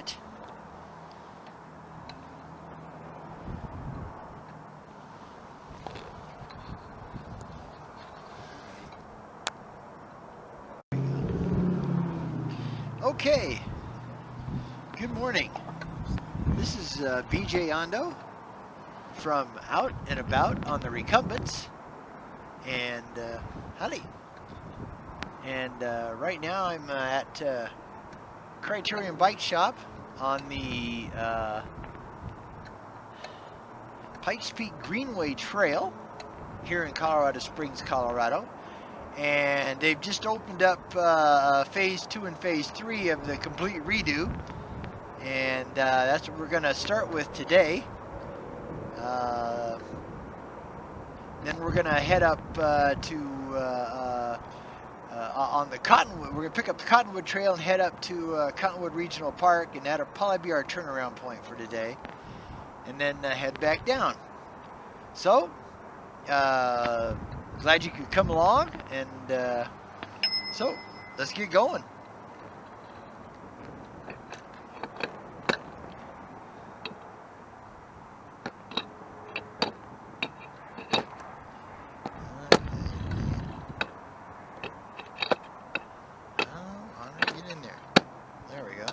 it. Okay, good morning. This is BJ Ondo from Out and About on the Recumbents, and howdy. And right now I'm at Criterion Bike Shop on the Pikes Peak Greenway Trail here in Colorado Springs, Colorado. And they've just opened up phase 2 and phase 3 of the complete redo, and that's what we're going to start with today. Then we're going to head up on the Cottonwood. We're going to pick up the Cottonwood Trail and head up to Cottonwood Regional Park, and that'll probably be our turnaround point for today, and then head back down. So glad you could come along, and so let's get going. Get in there. There we go.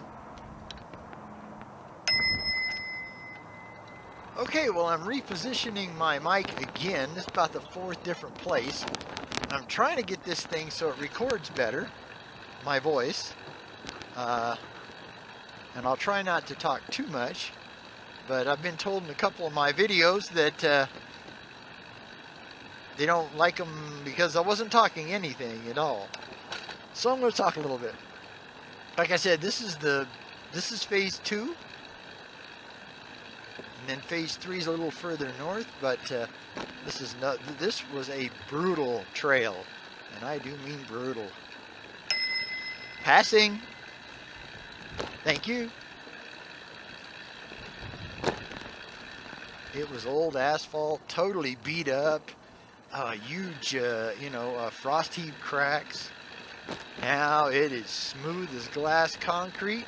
Okay, well, I'm repositioning my mic again. This is about the 4th different place. I'm trying to get this thing so it records better, my voice. And I'll try not to talk too much, but I've been told in a couple of my videos that they don't like them because I wasn't talking anything at all. So I'm going to talk a little bit. Like I said, this is phase 2. And then phase 3 is a little further north, but this was a brutal trail, and I do mean brutal. Passing. Thank you. It was old asphalt, totally beat up, huge, frost heave cracks. Now it is smooth as glass concrete,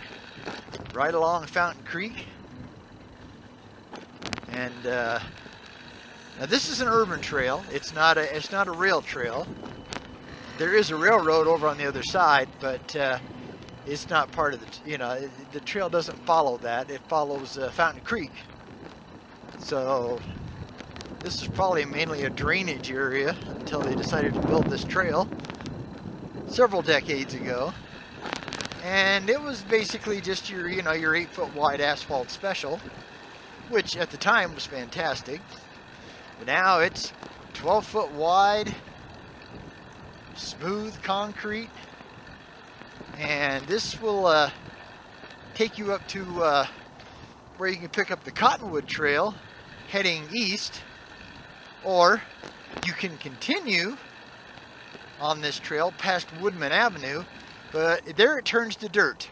right along Fountain Creek. And now this is an urban trail. It's not a rail trail. There is a railroad over on the other side, but it's not part of the. The trail doesn't follow that. It follows Fountain Creek. So this is probably mainly a drainage area until they decided to build this trail several decades ago. And it was basically just your 8-foot wide asphalt special, which at the time was fantastic. But now it's 12-foot wide, smooth concrete, and this will take you up to where you can pick up the Cottonwood Trail heading east, or you can continue on this trail past Woodman Avenue, but there it turns to dirt.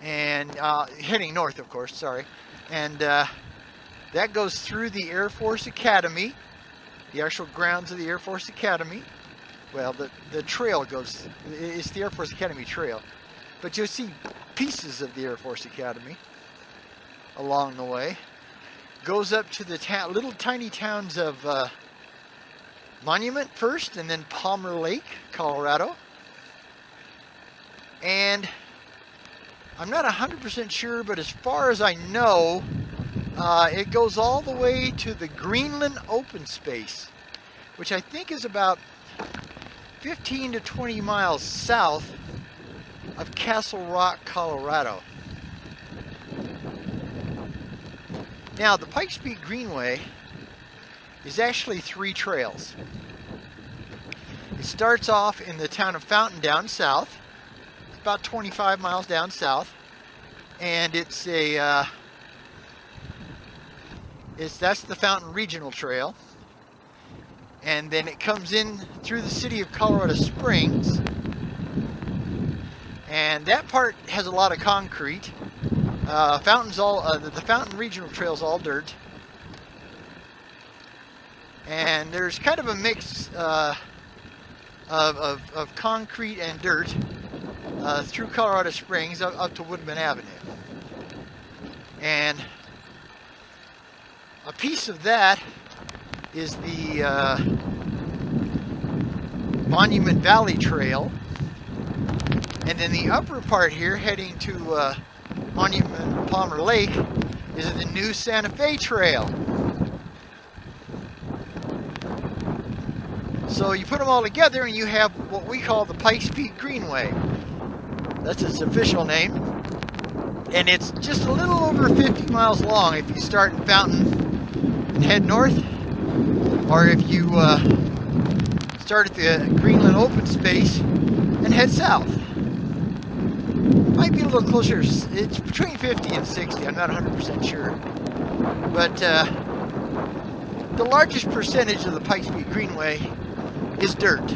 And heading north, of course, sorry. And that goes through the Air Force Academy, the actual grounds of the Air Force Academy. Well, the trail goes, it's the Air Force Academy trail. But you'll see pieces of the Air Force Academy along the way. Goes up to the little tiny towns of Monument first, and then Palmer Lake, Colorado. And I'm not 100% sure, but as far as I know, it goes all the way to the Greenland open space, which I think is about 15 to 20 miles south of Castle Rock, Colorado. Now, the Pikes Peak Greenway is actually 3 trails. It starts off in the town of Fountain down south, about 25 miles down south, and that's the Fountain Regional Trail. And then it comes in through the city of Colorado Springs, and that part has a lot of concrete. The Fountain Regional Trail is all dirt, and there's kind of a mix of concrete and dirt. through Colorado Springs up to Woodman Avenue. And a piece of that is the Monument Valley Trail. And then the upper part here, heading to Monument Palmer Lake, is the new Santa Fe Trail. So you put them all together and you have what we call the Pikes Peak Greenway. That's its official name. And it's just a little over 50 miles long if you start in Fountain and head north, or if you start at the Greenland Open Space and head south. Might be a little closer. It's between 50 and 60. I'm not 100% sure. But the largest percentage of the Pikes Peak Greenway is dirt.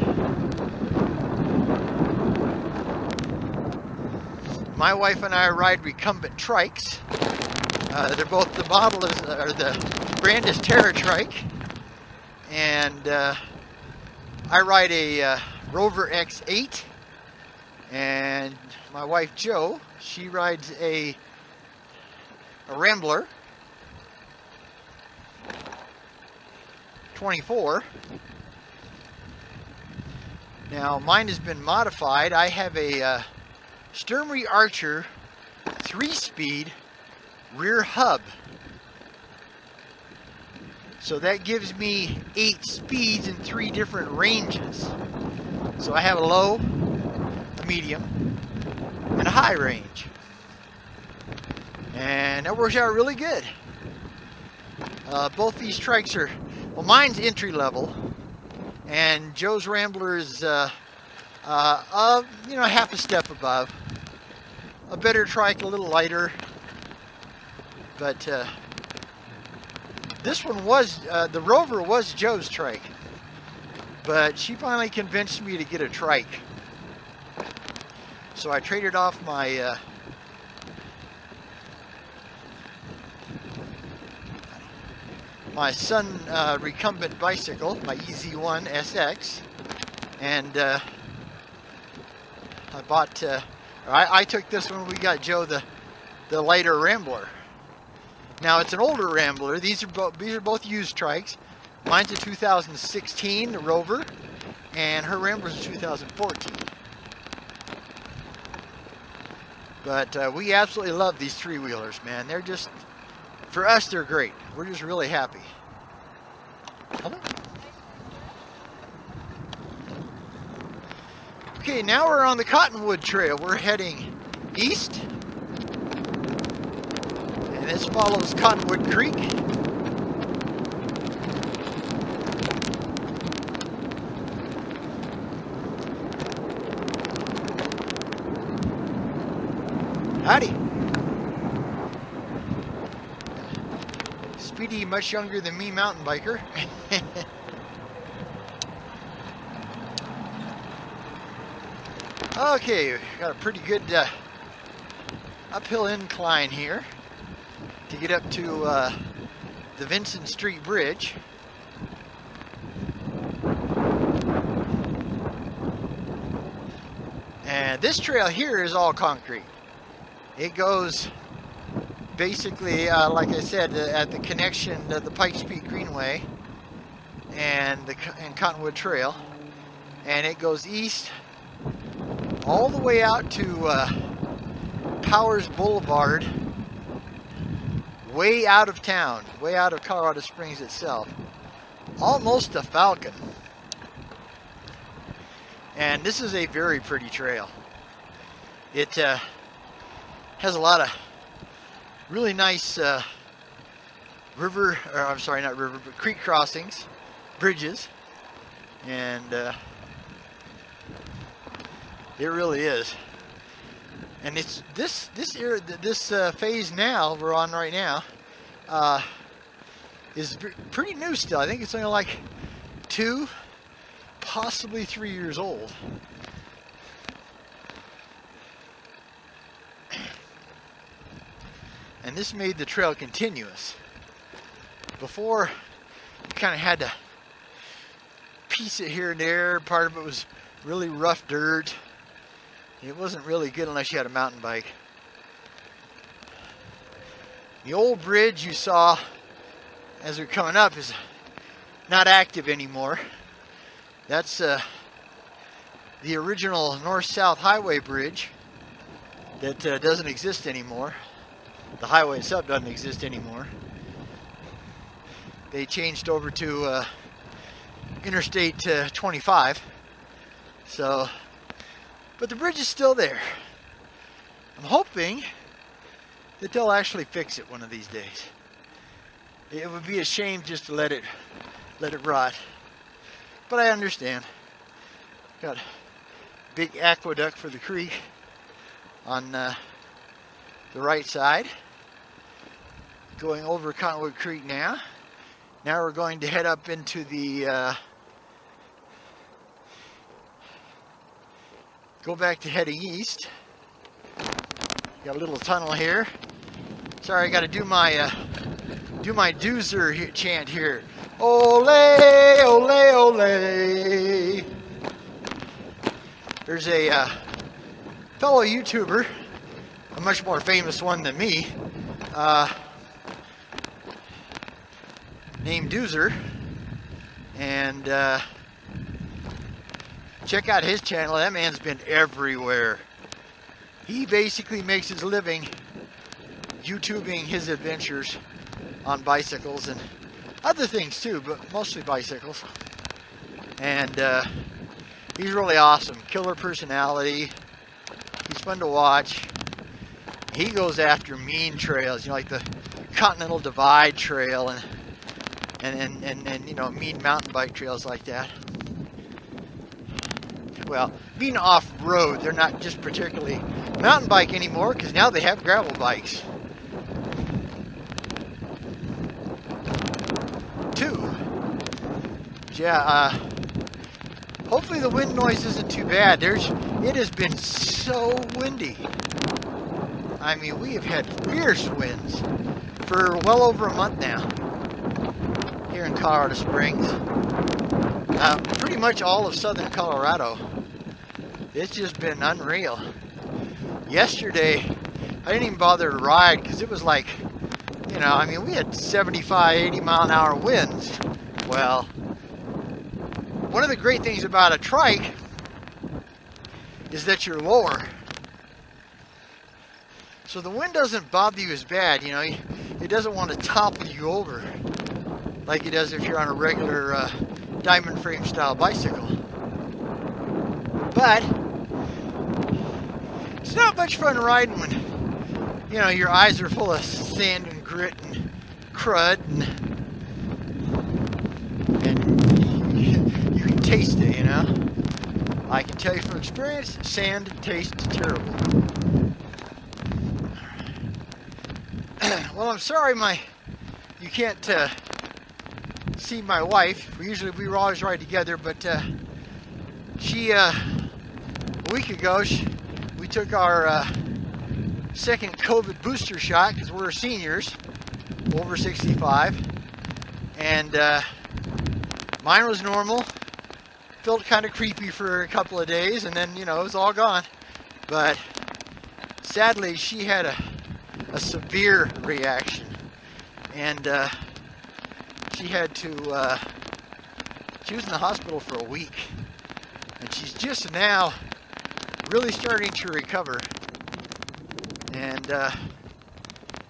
My wife and I ride recumbent trikes. They're both, the model is, or the brand is Terra Trike, and I ride a Rover X8, and my wife Jo, she rides a Rambler 24. Now mine has been modified. I have a Sturmey Archer 3-speed rear hub. So that gives me 8 speeds in 3 different ranges. So I have a low, a medium, and a high range. And that works out really good. Both these trikes are, well, mine's entry level, and Joe's Rambler is, half a step above. A better trike, a little lighter. But this one was, the Rover was Joe's trike. But she finally convinced me to get a trike. So I traded off my my Sun recumbent bicycle, my EZ1 SX, and I bought, I took this one. We got Joe the lighter Rambler. Now it's an older Rambler. These are both used trikes. Mine's a 2016, the Rover, and her Rambler's a 2014. But we absolutely love these 3-wheelers, man. They're just, for us, they're great. We're just really happy. Hello? Okay, now we're on the Cottonwood Trail. We're heading east. And this follows Cottonwood Creek. Howdy. Speedy, much younger than me mountain biker. Okay, got a pretty good uphill incline here to get up to the Vincent Street Bridge. And this trail here is all concrete. It goes basically, like I said, at the connection of the Pikes Peak Greenway and Cottonwood Trail, and it goes east all the way out to Powers Blvd, way out of town, way out of Colorado Springs itself, almost to Falcon. And this is a very pretty trail. It has a lot of really nice creek crossings, bridges, and it really is. And it's this phase now we're on right now is pretty new still. I think it's only like 2, possibly 3 years old. And this made the trail continuous. Before, you kind of had to piece it here and there. Part of it was really rough dirt. It wasn't really good unless you had a mountain bike. The old bridge you saw as we're coming up is not active anymore. That's the original north-south highway bridge that doesn't exist anymore. The highway itself doesn't exist anymore. They changed over to Interstate 25. So, but the bridge is still there. I'm hoping that they'll actually fix it one of these days. It would be a shame just to let it rot. But I understand. Got a big aqueduct for the creek on the right side. Going over Cottonwood Creek now. Now we're going to head up into the go back to heading east. Got a little tunnel here. Sorry, I got to do my doozer chant here. Ole, ole, ole. There's a fellow YouTuber, a much more famous one than me, named Doozer, and check out his channel. That man's been everywhere. He basically makes his living YouTubing his adventures on bicycles and other things too, but mostly bicycles. And he's really awesome. Killer personality. He's fun to watch. He goes after mean trails, you know, like the Continental Divide Trail and you know, mean mountain bike trails like that. Well, being off-road, they're not just particularly mountain bike anymore, because now they have gravel bikes. Too. Yeah, hopefully the wind noise isn't too bad. It has been so windy. I mean, we have had fierce winds for well over a month now here in Colorado Springs. Pretty much all of southern Colorado. It's just been unreal. Yesterday, I didn't even bother to ride because it was like, you know, I mean, we had 75, 80 mile an hour winds. Well, one of the great things about a trike is that you're lower. So the wind doesn't bother you as bad, you know, it doesn't want to topple you over like it does if you're on a regular diamond frame style bicycle. But it's not much fun riding when, you know, your eyes are full of sand and grit and crud and you can taste it, you know. I can tell you from experience, sand tastes terrible. Well, I'm sorry you can't see my wife. We were always ride together, but she a week ago we took our second COVID booster shot because we're seniors over 65, and mine was normal. Felt kind of creepy for a couple of days, and then, you know, it was all gone. But sadly, she had a severe reaction, and she had to she was in the hospital for a week, and she's just now really starting to recover, and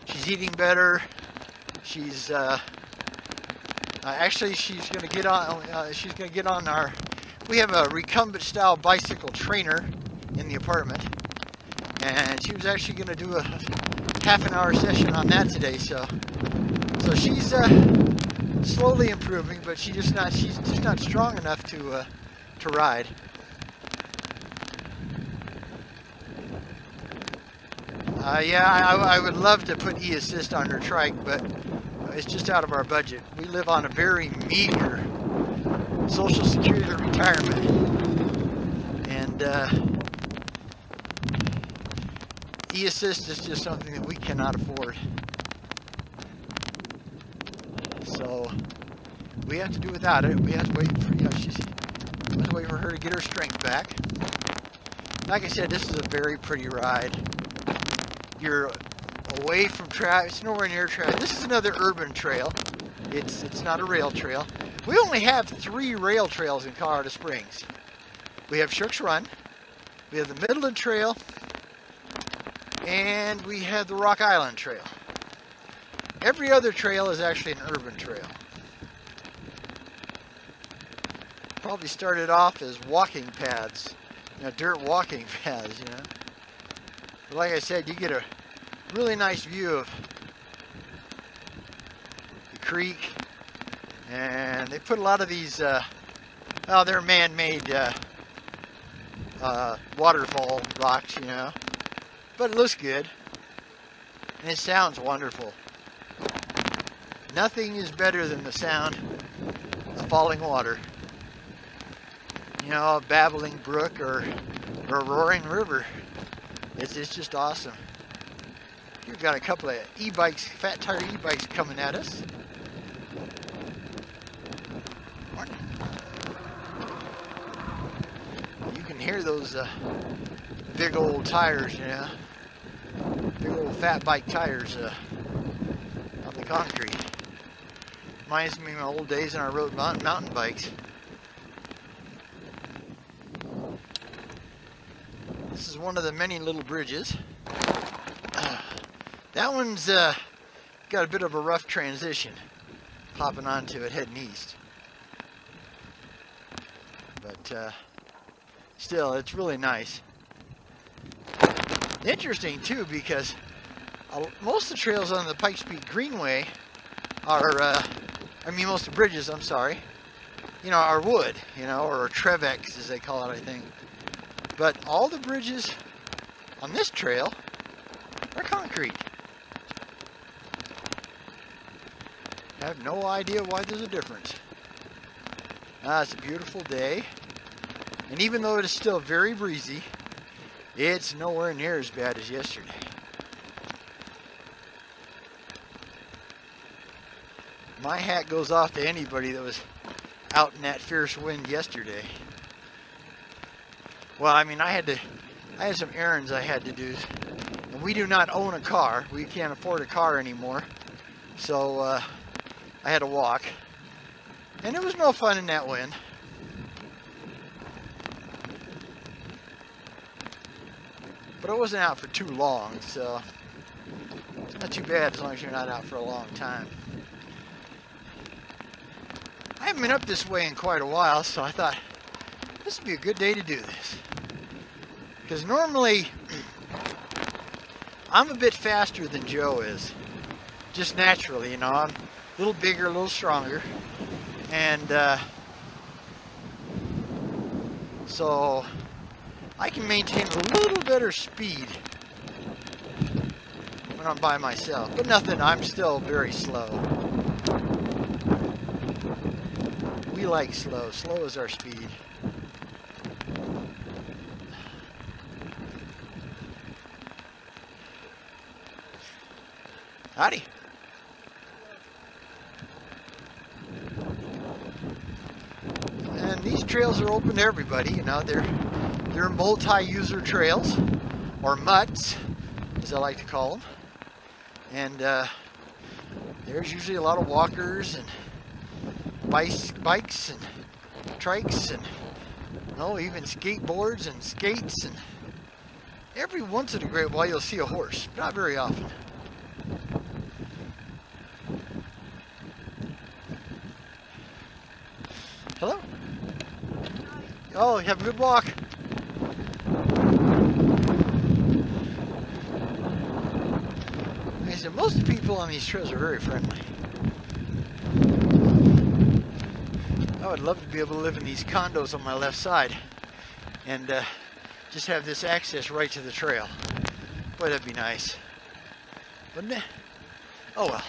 she's eating better. She's actually she's going to get on our, we have a recumbent style bicycle trainer in the apartment, and she was actually going to do a half an hour session on that today. So she's slowly improving, but she's just not strong enough to ride. Yeah, I would love to put e-assist on her trike, but it's just out of our budget. We live on a very meager Social Security retirement, and e-assist is just something that we cannot afford. So we have to do without it. We have to wait for, you know, we have to wait for her to get her strength back. Like I said, this is a very pretty ride. You're away from traffic. It's nowhere near traffic. This is another urban trail. It's not a rail trail. We only have 3 rail trails in Colorado Springs. We have Shook's Run, we have the Midland Trail, and we have the Rock Island Trail. Every other trail is actually an urban trail. Probably started off as walking paths, dirt walking paths, But like I said, you get a really nice view of the creek, and they put a lot of these, they're man-made waterfall rocks, but it looks good, and it sounds wonderful. Nothing is better than the sound of falling water. A babbling brook or a roaring river. It's just awesome. We've got a couple of e-bikes, fat tire e-bikes coming at us. You can hear those big old tires, big old fat bike tires on the concrete. Reminds me of my old days when I rode mountain bikes. This is one of the many little bridges. That one's got a bit of a rough transition, popping onto it heading east. But still, it's really nice. Interesting too, because most of the trails on the Pikes Peak Greenway are, most of the bridges, I'm sorry, are wood, or Trevex as they call it, I think. But all the bridges on this trail are concrete. I have no idea why there's a difference. It's a beautiful day. And even though it is still very breezy, it's nowhere near as bad as yesterday. My hat goes off to anybody that was out in that fierce wind yesterday. Well, I had some errands I had to do. And we do not own a car. We can't afford a car anymore. So I had to walk. And it was no fun in that wind. But I wasn't out for too long, so it's not too bad as long as you're not out for a long time. I haven't been up this way in quite a while, so I thought this would be a good day to do this. Because normally, I'm a bit faster than Joe is. Just naturally, I'm a little bigger, a little stronger. And so I can maintain a little better speed when I'm by myself. But nothing, I'm still very slow. We like slow. Slow is our speed. Howdy. And these trails are open to everybody, they're multi-user trails, or mutts, as I like to call them. And there's usually a lot of walkers and bikes and trikes and even skateboards and skates, and every once in a great while you'll see a horse, not very often. Hello? Oh, you have a good walk. Like I said, most people on these trails are very friendly. I would love to be able to live in these condos on my left side and just have this access right to the trail. Boy, that'd be nice. Wouldn't it? Oh well.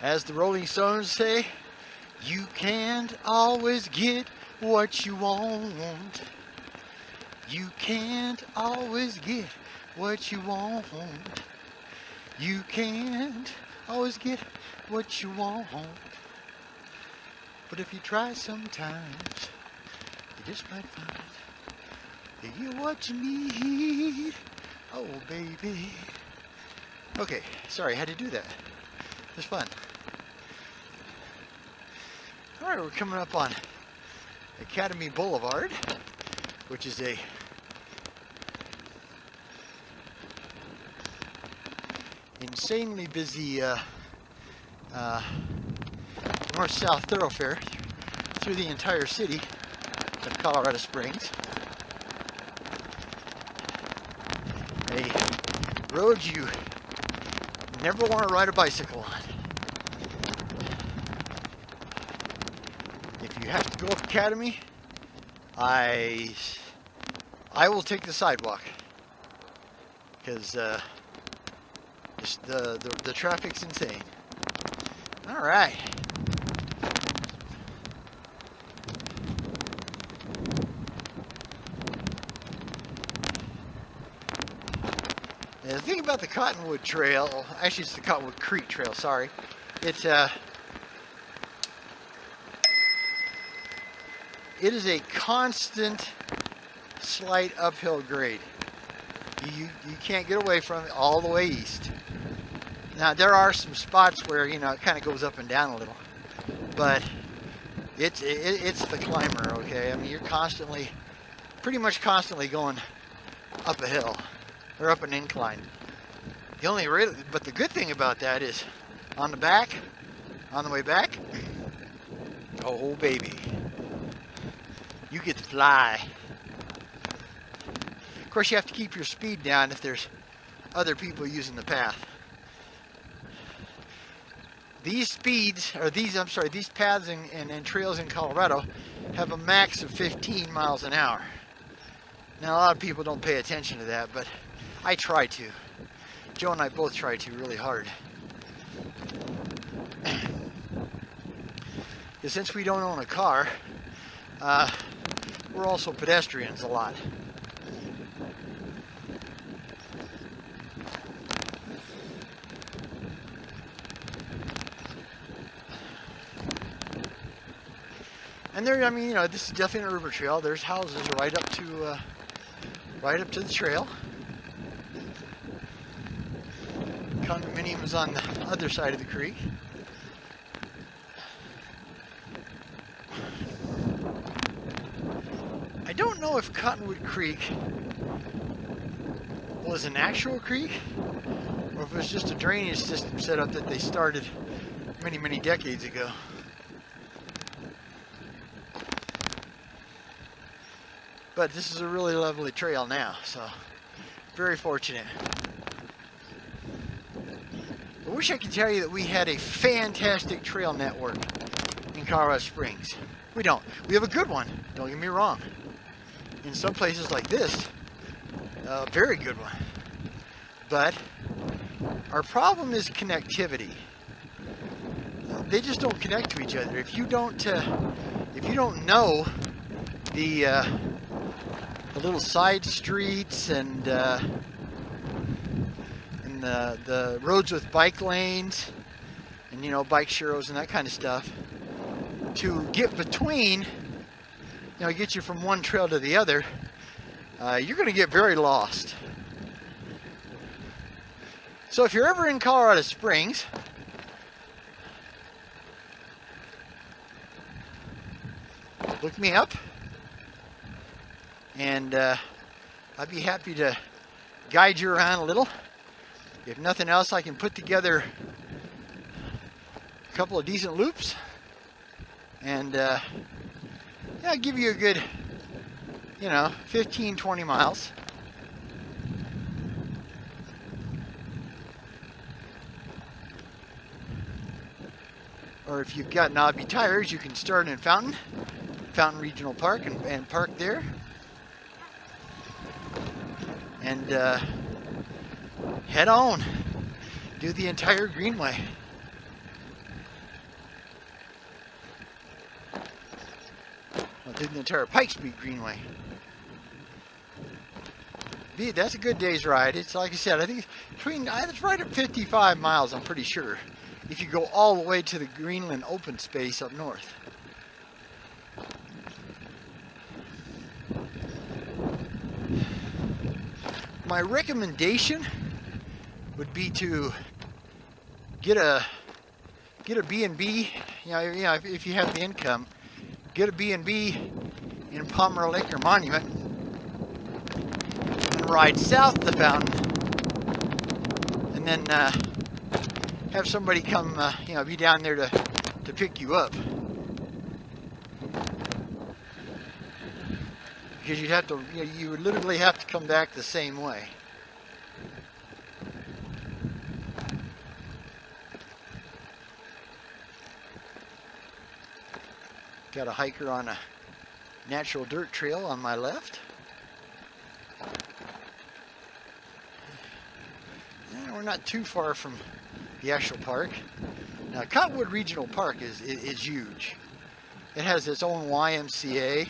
As the Rolling Stones say, you can't always get what you want. You can't always get what you want. You can't always get what you want. But if you try sometimes, you just might find that you're what you need. Oh, baby. Okay, sorry, I had to do that. It was fun. Alright, we're coming up on Academy Boulevard, which is a insanely busy north-south thoroughfare through the entire city of Colorado Springs. A road you never want to ride a bicycle on. If you have to go up Academy, I will take the sidewalk, because the traffic's insane. All right. The thing about the Cottonwood Trail, actually it's the Cottonwood Creek Trail, sorry. It is a constant slight uphill grade. You can't get away from it all the way east. Now there are some spots where, you know, it kind of goes up and down a little, but it's the climber, okay? I mean, you're pretty much constantly going up a hill or up an incline. But the good thing about that is, on the way back, oh baby, you get to fly. Of course, you have to keep your speed down if there's other people using the path. These paths and trails in Colorado have a max of 15 miles an hour. Now, a lot of people don't pay attention to that, but I try to. Joe and I both try to really hard. Since we don't own a car, we're also pedestrians a lot. And there, I mean, you know, this is definitely a river trail. There's houses right up to the trail. Condominiums on the other side of the creek. I don't know if Cottonwood Creek was an actual creek, or if it was just a drainage system set up that they started many, many decades ago. But this is a really lovely trail now, so very fortunate. I wish I could tell you that we had a fantastic trail network in Colorado Springs. We don't. We have a good one, don't get me wrong. In some places like this, a very good one. But our problem is connectivity. They just don't connect to each other. If you don't know the little side streets and the roads with bike lanes and, you know, bike sharrows and that kind of stuff, to get between, you know, get you from one trail to the other, you're going to get very lost. So if you're ever in Colorado Springs, look me up, and I'd be happy to guide you around a little. If nothing else, I can put together a couple of decent loops, and yeah, give you a good, you know, 15-20 miles. Or if you've got knobby tires, you can start in Fountain Regional Park and park there. And head on. Do the entire Greenway. I'll do the entire Pikes Peak Greenway. That's a good day's ride. It's like I said, I think it's right at 55 miles, I'm pretty sure, if you go all the way to the Greenland open space up north. my recommendation would be to get a B&B. If you have the income, get a B&B in Palmer Lake or Monument and ride south of the fountain, and then have somebody come be down there to pick you up, because you'd have to you would literally have to come back the same way. Got a hiker on a natural dirt trail on my left. And we're not too far from the actual park. Now, Cottonwood Regional Park is huge. It has its own YMCA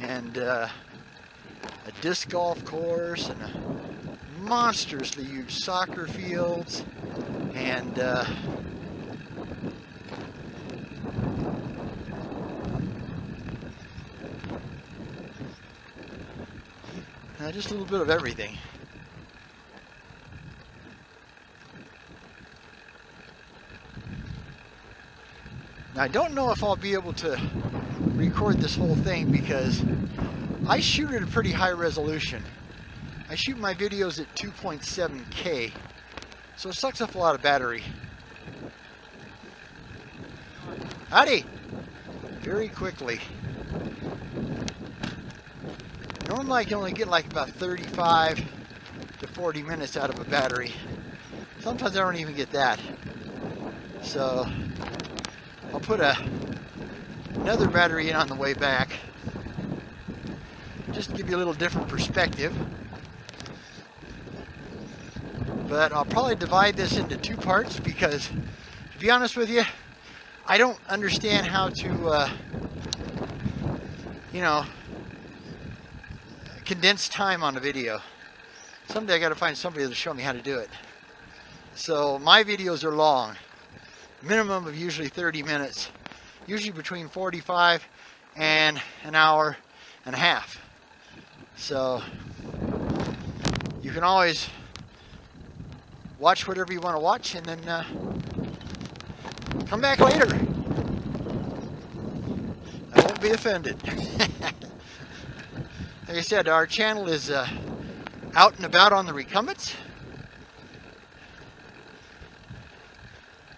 and a disc golf course and a monstrously huge soccer fields and just a little bit of everything. Now, I don't know if I'll be able to record this whole thing because I shoot at a pretty high resolution. I shoot my videos at 2.7K, so it sucks up a lot of battery. Howdy! Very quickly. Normally I can only get like about 35 to 40 minutes out of a battery. Sometimes I don't even get that. So I'll put another battery in on the way back, just to give you a little different perspective. But I'll probably divide this into two parts because, to be honest with you, I don't understand how to, condense time on a video. Someday I got to find somebody to show me how to do it. So my videos are long, minimum of usually 30 minutes, usually between 45 and an hour and a half. So you can always watch whatever you want to watch and then come back later. I won't be offended. Like I said, our channel is out and about on the Recumbents.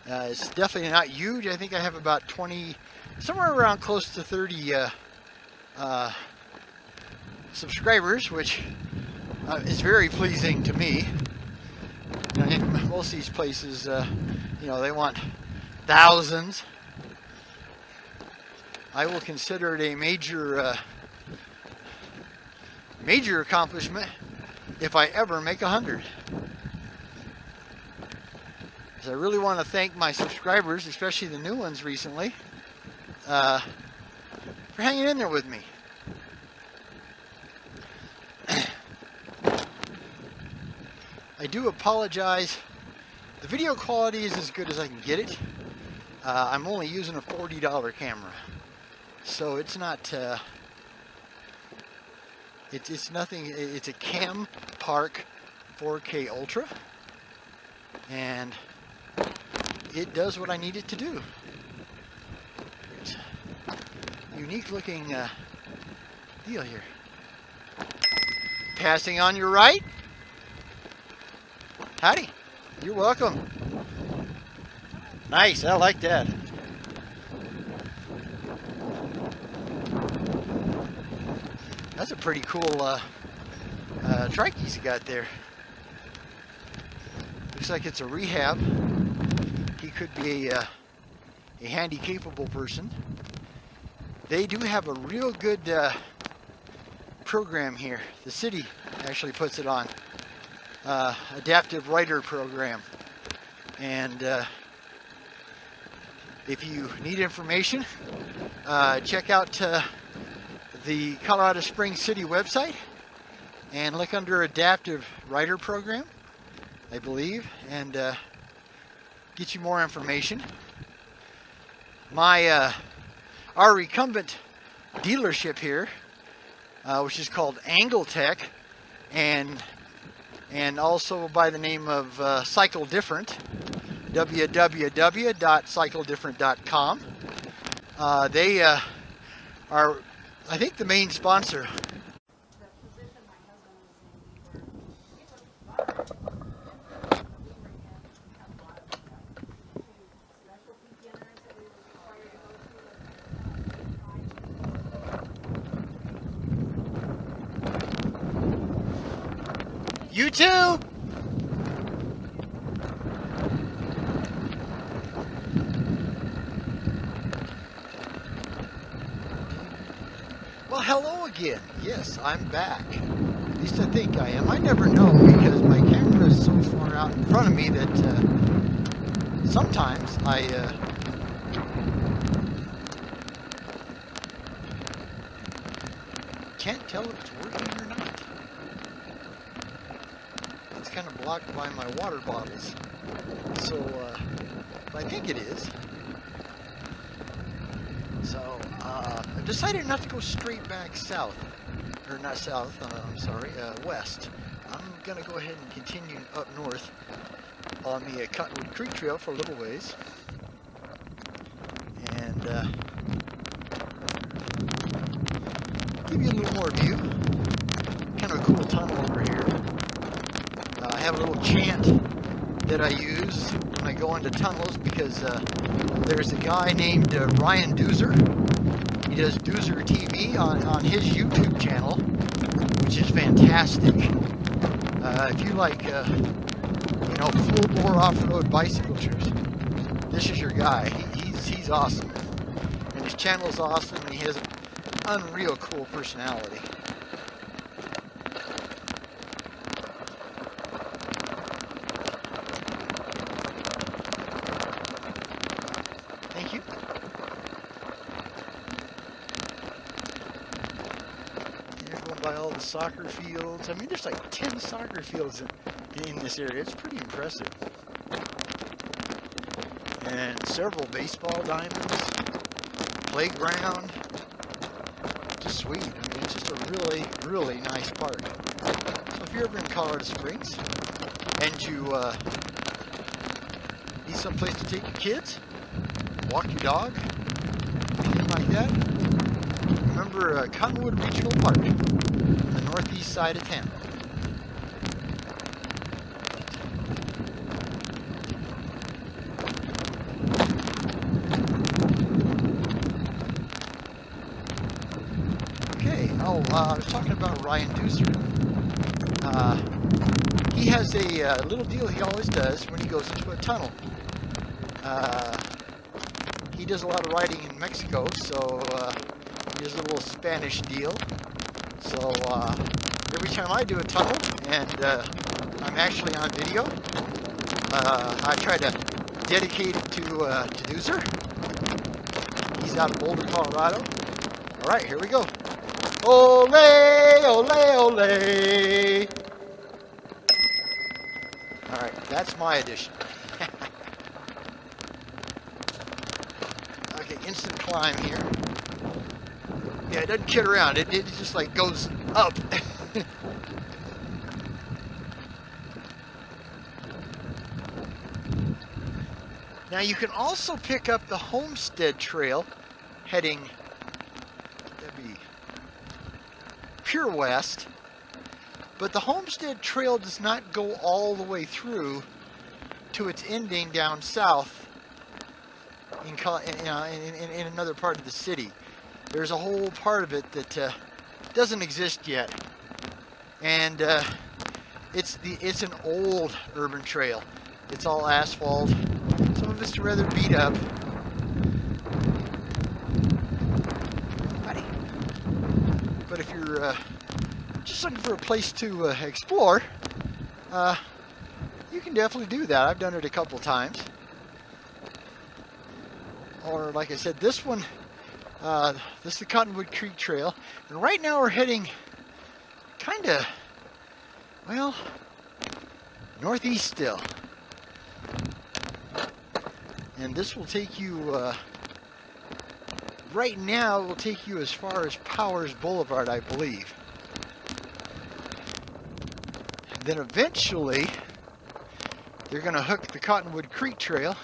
It's definitely not huge. I think I have about 20, somewhere around close to 30 subscribers, which is very pleasing to me. I think most of these places, they want thousands. I will consider it a major accomplishment if I ever make 100. So I really want to thank my subscribers, especially the new ones recently, for hanging in there with me. I do apologize. The video quality is as good as I can get it. I'm only using a $40 camera, so it's not. It's nothing. It's a Cam Park 4K Ultra, and it does what I need it to do. It's a unique looking deal here. Passing on your right. Howdy. You're welcome. Nice. I like that. That's a pretty cool trike he's got there. Looks like it's a rehab. He could be a handy, capable person. They do have a real good program here. The city actually puts it on. Adaptive Rider program. And if you need information, check out the Colorado Springs City website and look under Adaptive Rider program, I believe, and get you more information. Our recumbent dealership here, which is called Angletech, and and also by the name of Cycle Different, www.cycledifferent.com. They are, I think, the main sponsor. You too! Well, hello again. Yes, I'm back. At least I think I am. I never know because my camera is so far out in front of me that sometimes I can't tell if it's working or not. It's kind of blocked by my water bottles. So, I think it is. So, I've decided not to go straight back south. Or not south, I'm sorry, west. I'm going to go ahead and continue up north on the Cottonwood Creek Trail for a little ways. And give you a little more view. Kind of a cool tunnel over here. I have a little chant that I use when I go into tunnels because there's a guy named Ryan Doozer. He does Doozer TV on his YouTube channel, which is fantastic. If you like, full-bore off-road bicycle trips, this is your guy. He's awesome, and his channel is awesome, and he has an unreal cool personality. Thank you. You're going by all the soccer fields. I mean, there's like 10 soccer fields in this area. It's pretty impressive. And several baseball diamonds, playground. Just sweet. I mean, it's just a really, really nice park. So if you're ever in Colorado Springs and you need someplace to take your kids, walk your dog, anything like that, remember Cottonwood Regional Park on the northeast side of town. Okay, I was talking about Ryan Doozer. He has a little deal he always does when he goes into a tunnel. He does a lot of riding in Mexico, so he does a little Spanish deal. So every time I do a tunnel, and I'm actually on video, I try to dedicate it to Doozer. He's out of Boulder, Colorado. All right, here we go. Ole, ole, ole. All right, that's my edition. Okay, instant climb here. Yeah, it doesn't kid around. It just like goes up. Now you can also pick up the Homestead Trail heading, that'd be pure west, but the Homestead Trail does not go all the way through to its ending down south in another part of the city. There's a whole part of it that doesn't exist yet, and it's an old urban trail. It's all asphalt. Some of it's rather beat up. But if you're just looking for a place to explore, you can definitely do that. I've done it a couple times. Or like I said, this one, this is the Cottonwood Creek Trail, and right now we're heading kind of, well, northeast still. And this will take you, right now it will take you as far as Powers Blvd, I believe. Then eventually, they're going to hook the Cottonwood Creek Trail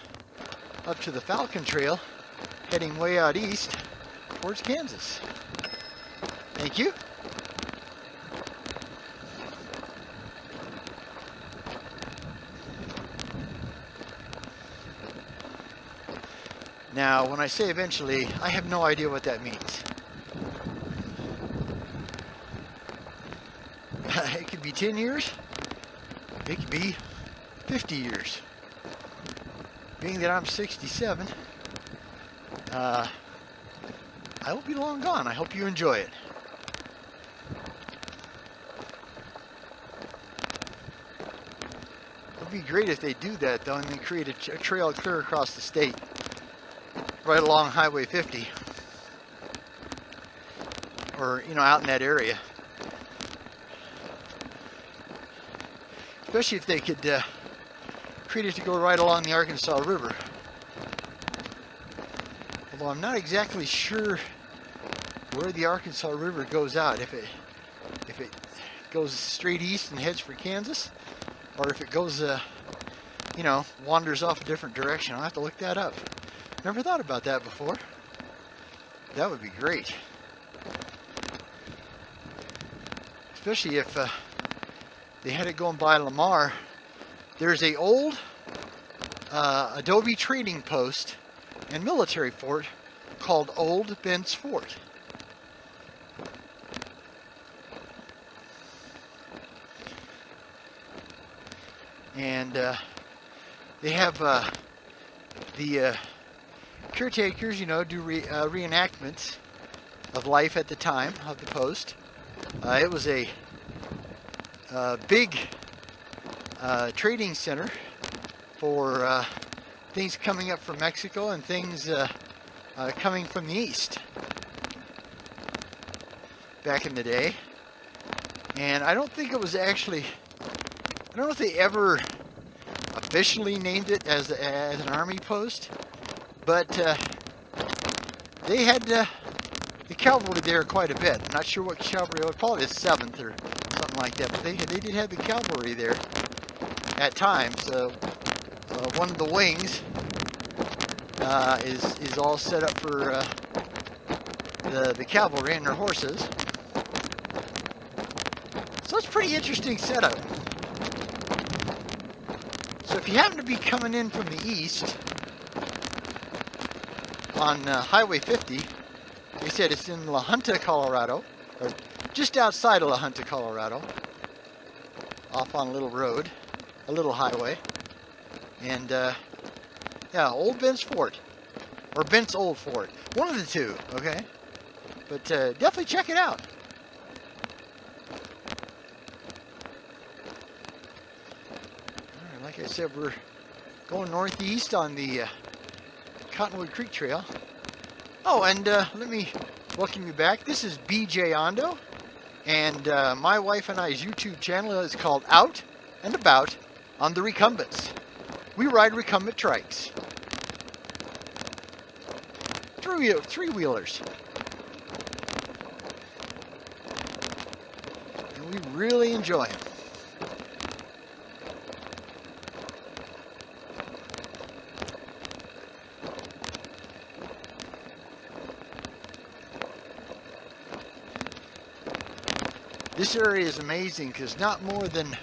up to the Falcon Trail, heading way out east towards Kansas. Thank you. Now, when I say eventually, I have no idea what that means. It could be 10 years. It could be 50 years. Being that I'm 67, I will be long gone. I hope you enjoy it. It would be great if they do that, though, and they create a trail clear across the state, right along Highway 50, or, you know, out in that area. Especially if they could create it to go right along the Arkansas River. Although I'm not exactly sure where the Arkansas River goes out. If it goes straight east and heads for Kansas, or if it goes, you know, wanders off a different direction. I'll have to look that up. Never thought about that before. That would be great. Especially if they had it going by Lamar. There's a old adobe trading post and military fort called Old Ben's Fort. And they have the caretakers, you know, do reenactments of life at the time of the post. It was a big trading center for things coming up from Mexico and things coming from the east back in the day. And I don't think it was actually, I don't know if they ever officially named it as an army post, but they had the cavalry there quite a bit. I'm not sure what cavalry, I would call it the 7th or something like that, but they did have the cavalry there at times. One of the wings is all set up for the cavalry and their horses. So it's a pretty interesting setup. So if you happen to be coming in from the east on Highway 50, they said it's in La Junta, Colorado, or just outside of La Junta, Colorado, off on a little road, a little highway, and yeah, Old Ben's Fort, or Ben's Old Fort, one of the two, okay? But definitely check it out. All right, like I said, we're going northeast on the Cottonwood Creek Trail. Oh, and let me welcome you back. This is BJ Ondo, and my wife and I's YouTube channel is called Out and About on the Recumbents. We ride recumbent trikes. Three-wheelers. And we really enjoy them. This area is amazing because not more than,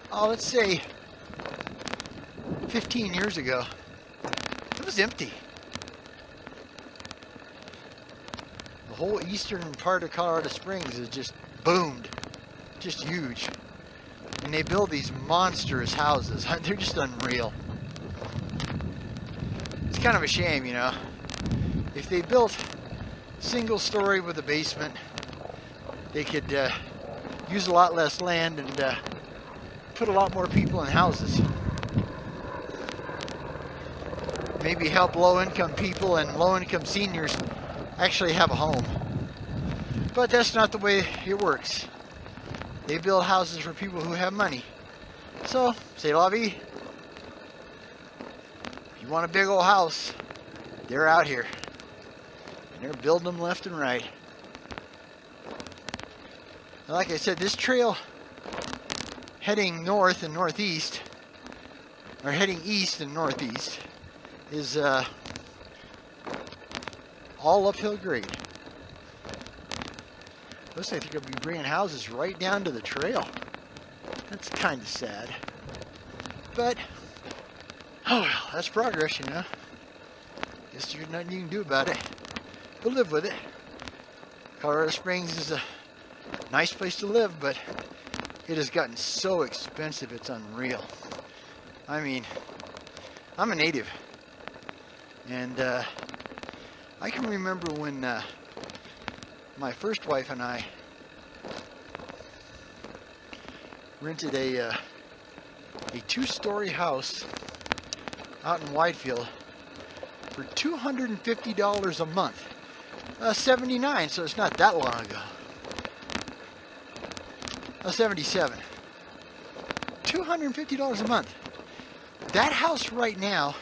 oh, let's say 15 years ago, it was empty. The whole eastern part of Colorado Springs is just boomed, just huge. And they build these monstrous houses. They're just unreal. It's kind of a shame, you know. If they built single story with a basement, they could use a lot less land and put a lot more people in houses. Maybe help low-income people and low-income seniors actually have a home. But that's not the way it works. They build houses for people who have money. So, c'est la vie. If you want a big old house, they're out here. And they're building them left and right. Like I said, this trail heading north and northeast, or heading east and northeast, is all uphill grade. Looks like they're going to be bringing houses right down to the trail. That's kind of sad. But, oh well, that's progress, you know. Guess there's nothing you can do about it. We'll live with it. Colorado Springs is a nice place to live, but it has gotten so expensive it's unreal. I mean, I'm a native, and I can remember when my first wife and I rented a 2-story house out in Whitefield for $250 a month. 79, so it's not that long ago. 77. $250 a month. That house right now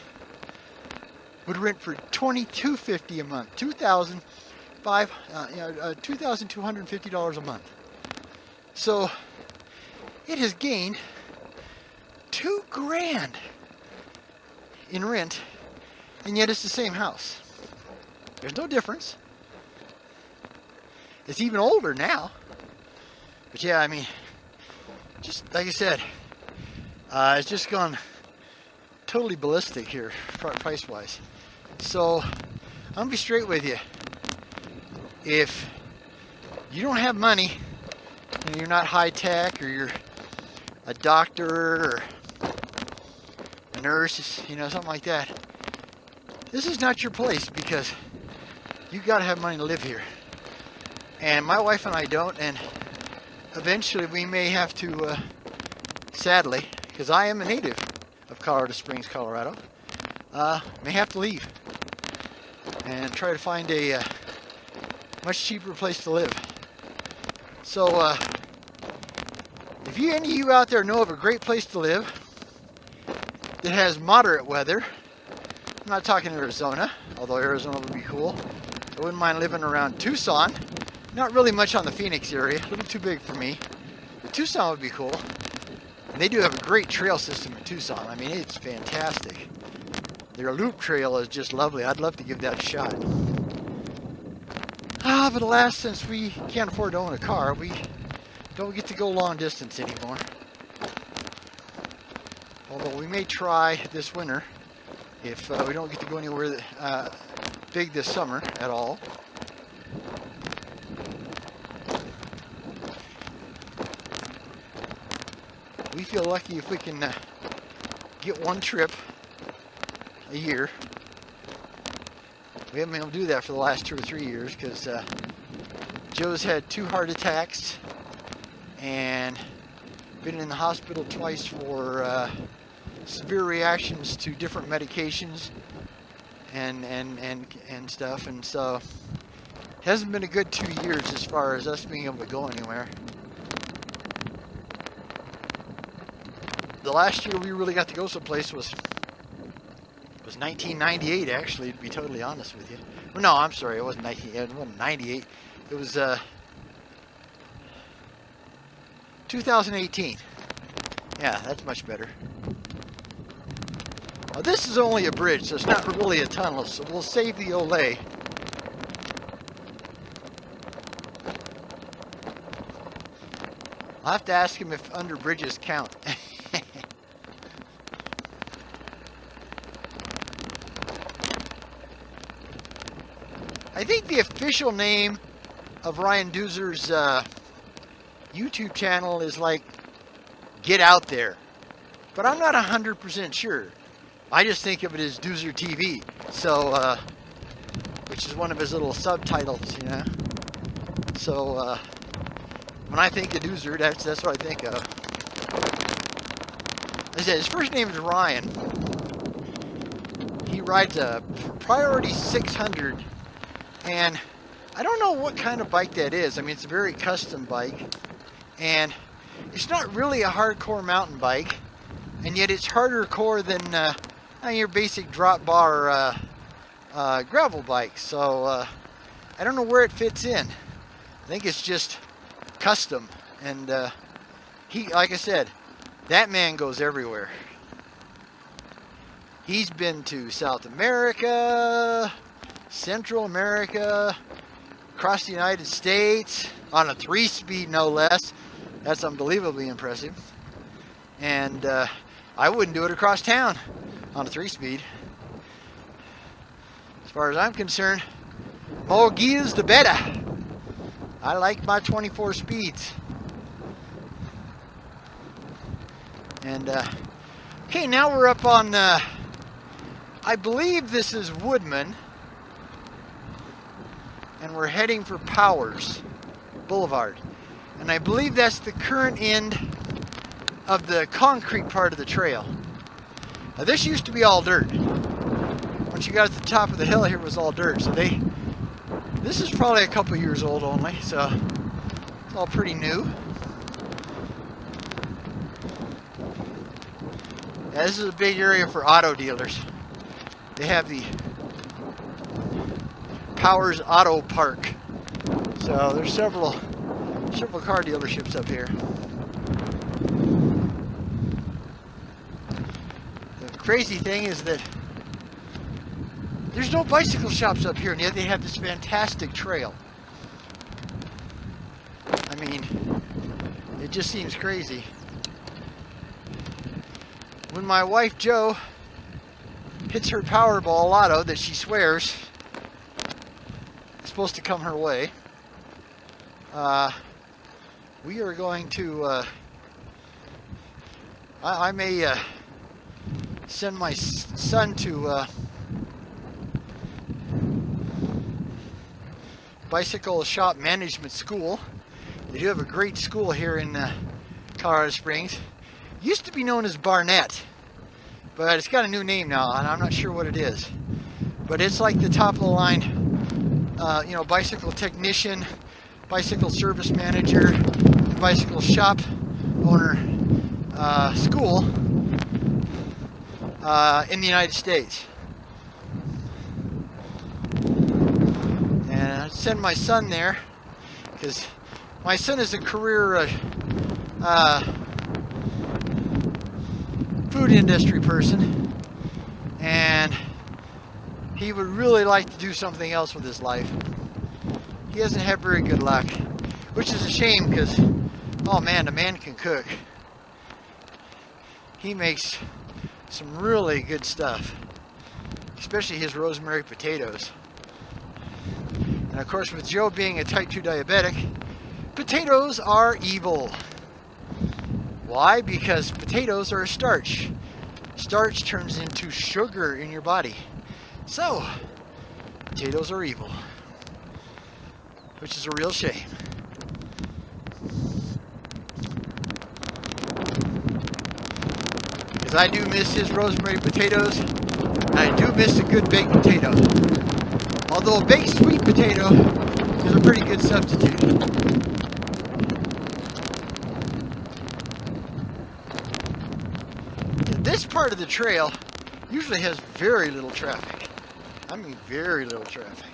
would rent for $2,250 a month. $2,250 a month. So it has gained $2,000 in rent, and yet it's the same house. There's no difference. It's even older now. But yeah, I mean, just like I said, it's just gone totally ballistic here, price-wise. So, I'm going to be straight with you. If you don't have money, and you're not high-tech, or you're a doctor, or a nurse, you know, something like that, this is not your place, because you got to have money to live here. And my wife and I don't, and eventually we may have to, sadly, because I am a native of Colorado Springs, Colorado, may have to leave and try to find a much cheaper place to live. So, if any of you out there know of a great place to live that has moderate weather, I'm not talking Arizona, although Arizona would be cool. I wouldn't mind living around Tucson. Not really much on the Phoenix area, a little too big for me. But Tucson would be cool. And they do have a great trail system in Tucson. I mean, it's fantastic. Their loop trail is just lovely. I'd love to give that a shot. But alas, since we can't afford to own a car, we don't get to go long distance anymore. Although we may try this winter if we don't get to go anywhere big this summer at all. We feel lucky if we can get one trip a year. We haven't been able to do that for the last 2 or 3 years because Joe's had 2 heart attacks and been in the hospital twice for severe reactions to different medications and stuff, and so it hasn't been a good 2 years as far as us being able to go anywhere. The last year we really got to go someplace was 1998, actually, to be totally honest with you. Well, no, I'm sorry, it wasn't 98. It was 2018. Yeah, that's much better. Now, this is only a bridge, so it's not really a tunnel, so we'll save the Olay. I'll have to ask him if under bridges count. I think the official name of Ryan Doozer's YouTube channel is like Get Out There, but I'm not 100% sure. I just think of it as Doozer TV, so which is one of his little subtitles, you know. So when I think of Doozer, that's what I think of. I said his first name is Ryan. He rides a Priority 600. And I don't know what kind of bike that is. I mean, it's a very custom bike. And it's not really a hardcore mountain bike. And yet it's harder core than your basic drop bar gravel bike. So I don't know where it fits in. I think it's just custom. And he, like I said, That man goes everywhere. He's been to South America, Central America, across the United States, on a 3-speed no less. That's unbelievably impressive. And I wouldn't do it across town on a 3-speed. As far as I'm concerned, more gears the better. I like my 24 speeds. And okay, now we're up on I believe this is Woodman, and we're heading for Powers Boulevard, and I believe that's the current end of the concrete part of the trail. Now, this used to be all dirt. Once you got to the top of the hill here, it was all dirt. So this is probably a couple years old only, so it's all pretty new. Yeah, this is a big area for auto dealers. They have the Powers Auto Park. So there's several car dealerships up here. The crazy thing is that there's no bicycle shops up here, and yet they have this fantastic trail. I mean, it just seems crazy. When my wife Jo hits her Powerball lotto that she swears is supposed to come her way, we are going to, I may send my son to bicycle shop management school. They do have a great school here in Colorado Springs. Used to be known as Barnett, but it's got a new name now, and I'm not sure what it is. But it's like the top of the line, you know, bicycle technician, bicycle service manager, bicycle shop owner school in the United States. And I send my son there because my son is a career food industry person, and he would really like to do something else with his life. He hasn't had very good luck, which is a shame because, oh man, the man can cook. He makes some really good stuff, especially his rosemary potatoes. And of course, with Joe being a type 2 diabetic, potatoes are evil. Why? Because potatoes are a starch. Starch turns into sugar in your body. So, potatoes are evil. Which is a real shame. Because I do miss his rosemary potatoes, and I do miss a good baked potato. Although a baked sweet potato is a pretty good substitute. This part of the trail usually has very little traffic. I mean, very little traffic.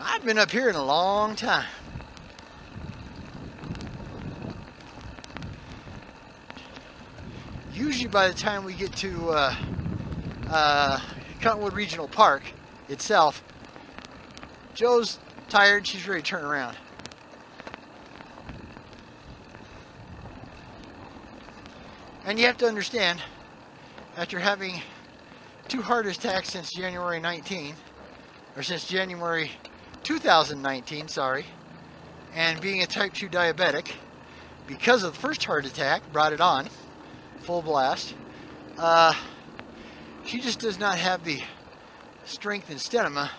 I've been up here in a long time. Usually by the time we get to Cottonwood Regional Park itself, Joe's tired, she's ready to turn around. And you have to understand, after having 2 heart attacks since January 19, or since January 2019, sorry, and being a type 2 diabetic, because of the first heart attack, brought it on, full blast, she just does not have the strength and stamina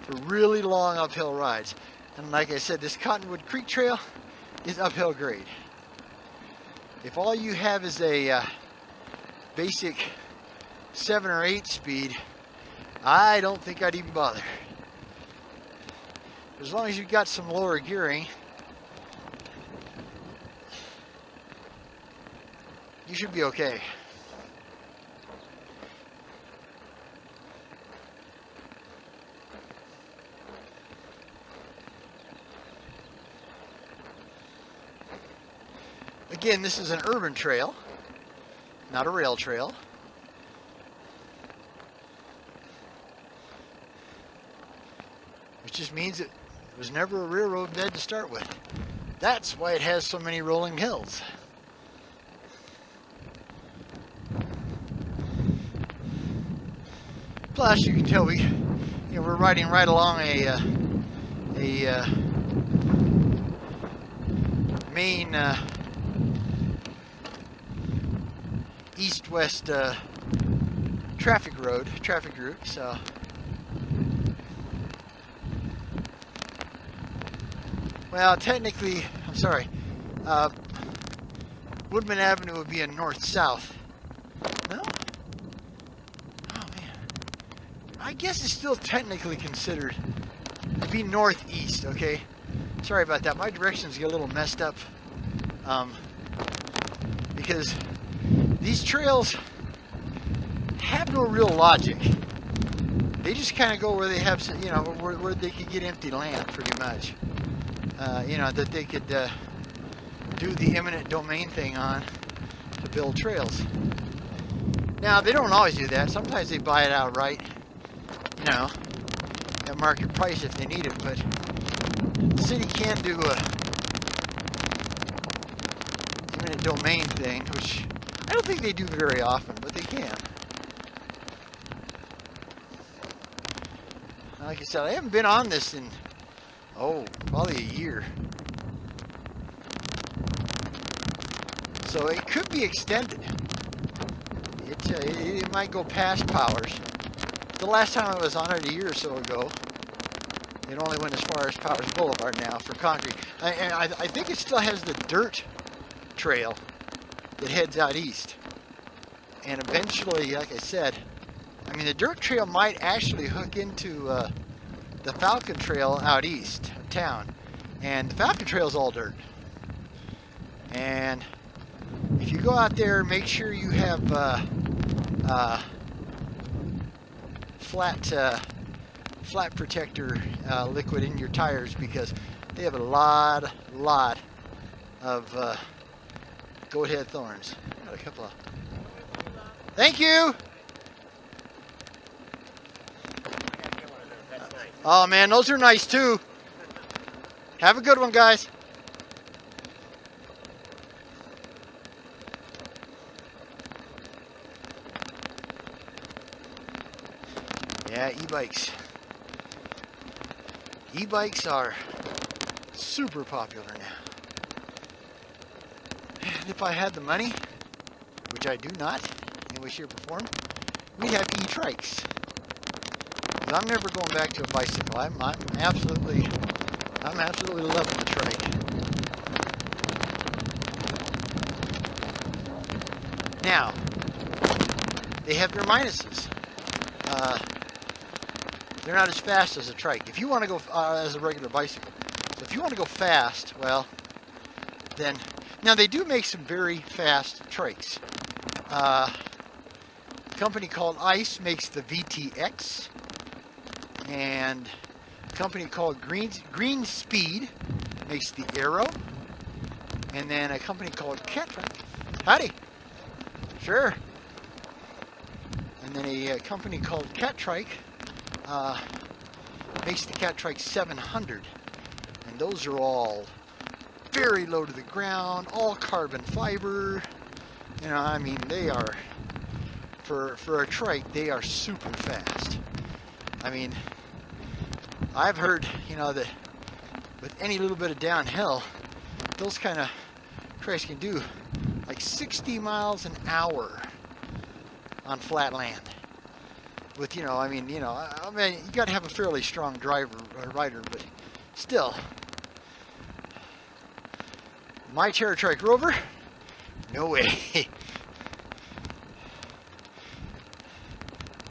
for really long uphill rides. And like I said, this Cottonwood Creek Trail is uphill grade. If all you have is a basic 7 or 8 speed, I don't think I'd even bother. As long as you've got some lower gearing, you should be okay. Again, this is an urban trail, not a rail trail. Which just means it was never a railroad bed to start with. That's why it has so many rolling hills. Plus, you can tell we're riding right along a main east-west traffic route. So, well, technically, I'm sorry. Woodman Avenue would be a north-south. No? I guess it's still technically considered to be northeast, okay? Sorry about that. My directions get a little messed up because these trails have no real logic. They just kind of go where they have, where they could get empty land pretty much. That they could do the eminent domain thing on to build trails. Now, they don't always do that. Sometimes they buy it outright. At market price if they need it, but the city can do a eminent domain thing, which I don't think they do very often, but they can. Like I said, I haven't been on this in, probably a year. So it could be extended. It might go past Powers. The last time I was on it a year or so ago, it only went as far as Powers Blvd now for concrete. And I think it still has the dirt trail that heads out east. And eventually, like I said, the dirt trail might actually hook into the Falcon Trail out east of town. And the Falcon Trail is all dirt. And if you go out there, make sure you have flat protector liquid in your tires, because they have a lot of goat head thorns. Got a couple of. Thank you. Oh man, those are nice too. Have a good one, guys. Yeah, e-bikes. E-bikes are super popular now. And if I had the money, which I do not, in any way, shape, or form, we'd have e-trikes. Because I'm never going back to a bicycle. I'm absolutely loving the trike. Now, they have their minuses. They're not as fast as a trike. If you want to go as a regular bicycle, so if you want to go fast, well, then now they do make some very fast trikes. A company called ICE makes the VTX, and a company called Green Speed makes the Aero, and then a company called Cat-Trike. Howdy. Sure. And then a company called Cat-Trike makes the Cat-Trike 700, and those are all very low to the ground, all carbon fiber. They are, for a trike, they are super fast. I've heard, that with any little bit of downhill, those kind of trikes can do like 60 miles an hour on flat land. With, you got to have a fairly strong rider, but still. My TerraTrike Rover? No way.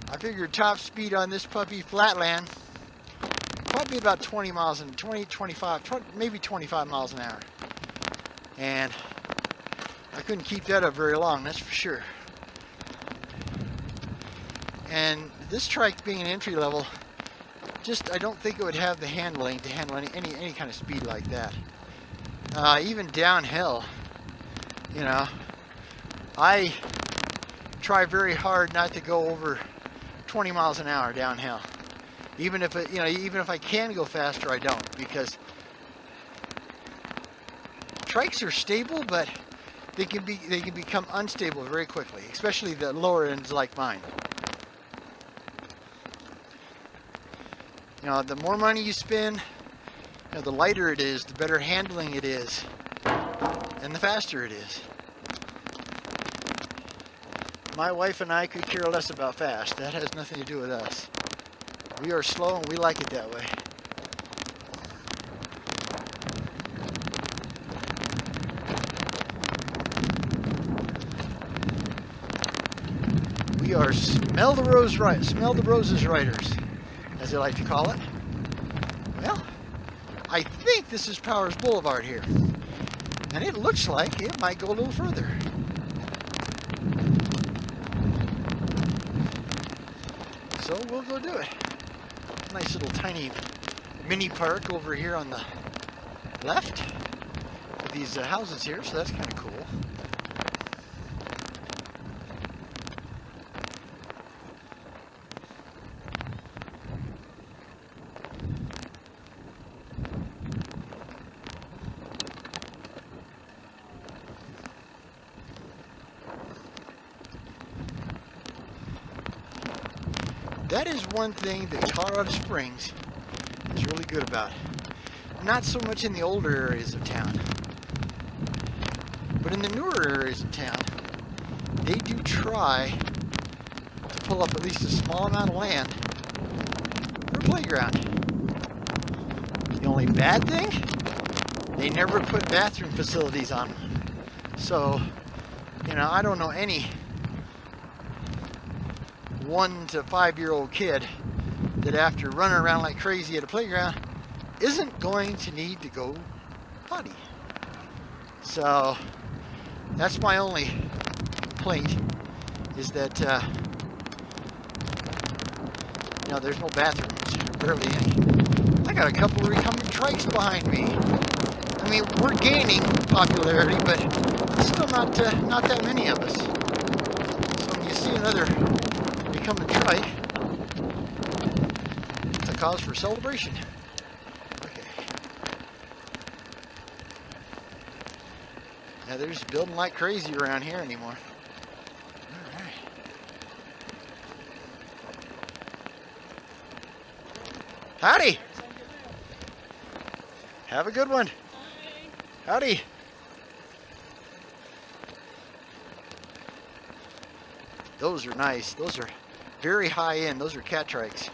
I figured top speed on this puppy flatland probably about 20 miles and 25, maybe 25 miles an hour. And I couldn't keep that up very long, that's for sure. And this trike being an entry level, I don't think it would have the handling to handle any kind of speed like that. Even downhill, You know, I try very hard not to go over 20 miles an hour downhill. Even if it, even if I can go faster, I don't, because trikes are stable, but they can become unstable very quickly, especially the lower ends like mine. You know, the more money you spend, the lighter it is, the better handling it is, and the faster it is. My wife and I could care less about fast. That has nothing to do with us. We are slow and we like it that way. We are smell the roses riders, as they like to call it. Well, I think this is Powers Boulevard here, and it looks like it might go a little further. So we'll go do it. Nice little tiny mini park over here on the left with these houses here, so that's kind of cool. That is one thing that Colorado Springs is really good about. Not so much in the older areas of town, but in the newer areas of town, they do try to pull up at least a small amount of land for a playground. The only bad thing, they never put bathroom facilities on them. So, I don't know any 1 to 5 year old kid that after running around like crazy at a playground isn't going to need to go potty. So that's my only complaint, is that there's no bathrooms, barely any. I got a couple of recumbent trikes behind me. I mean, we're gaining popularity, but still not that many of us. So when you see another recumbent trike, it's a cause for celebration. Okay. Yeah, they're just building like crazy around here anymore. All right. Howdy. Have a good one. Howdy. Those are nice. Those are very high end. Those are cat trikes.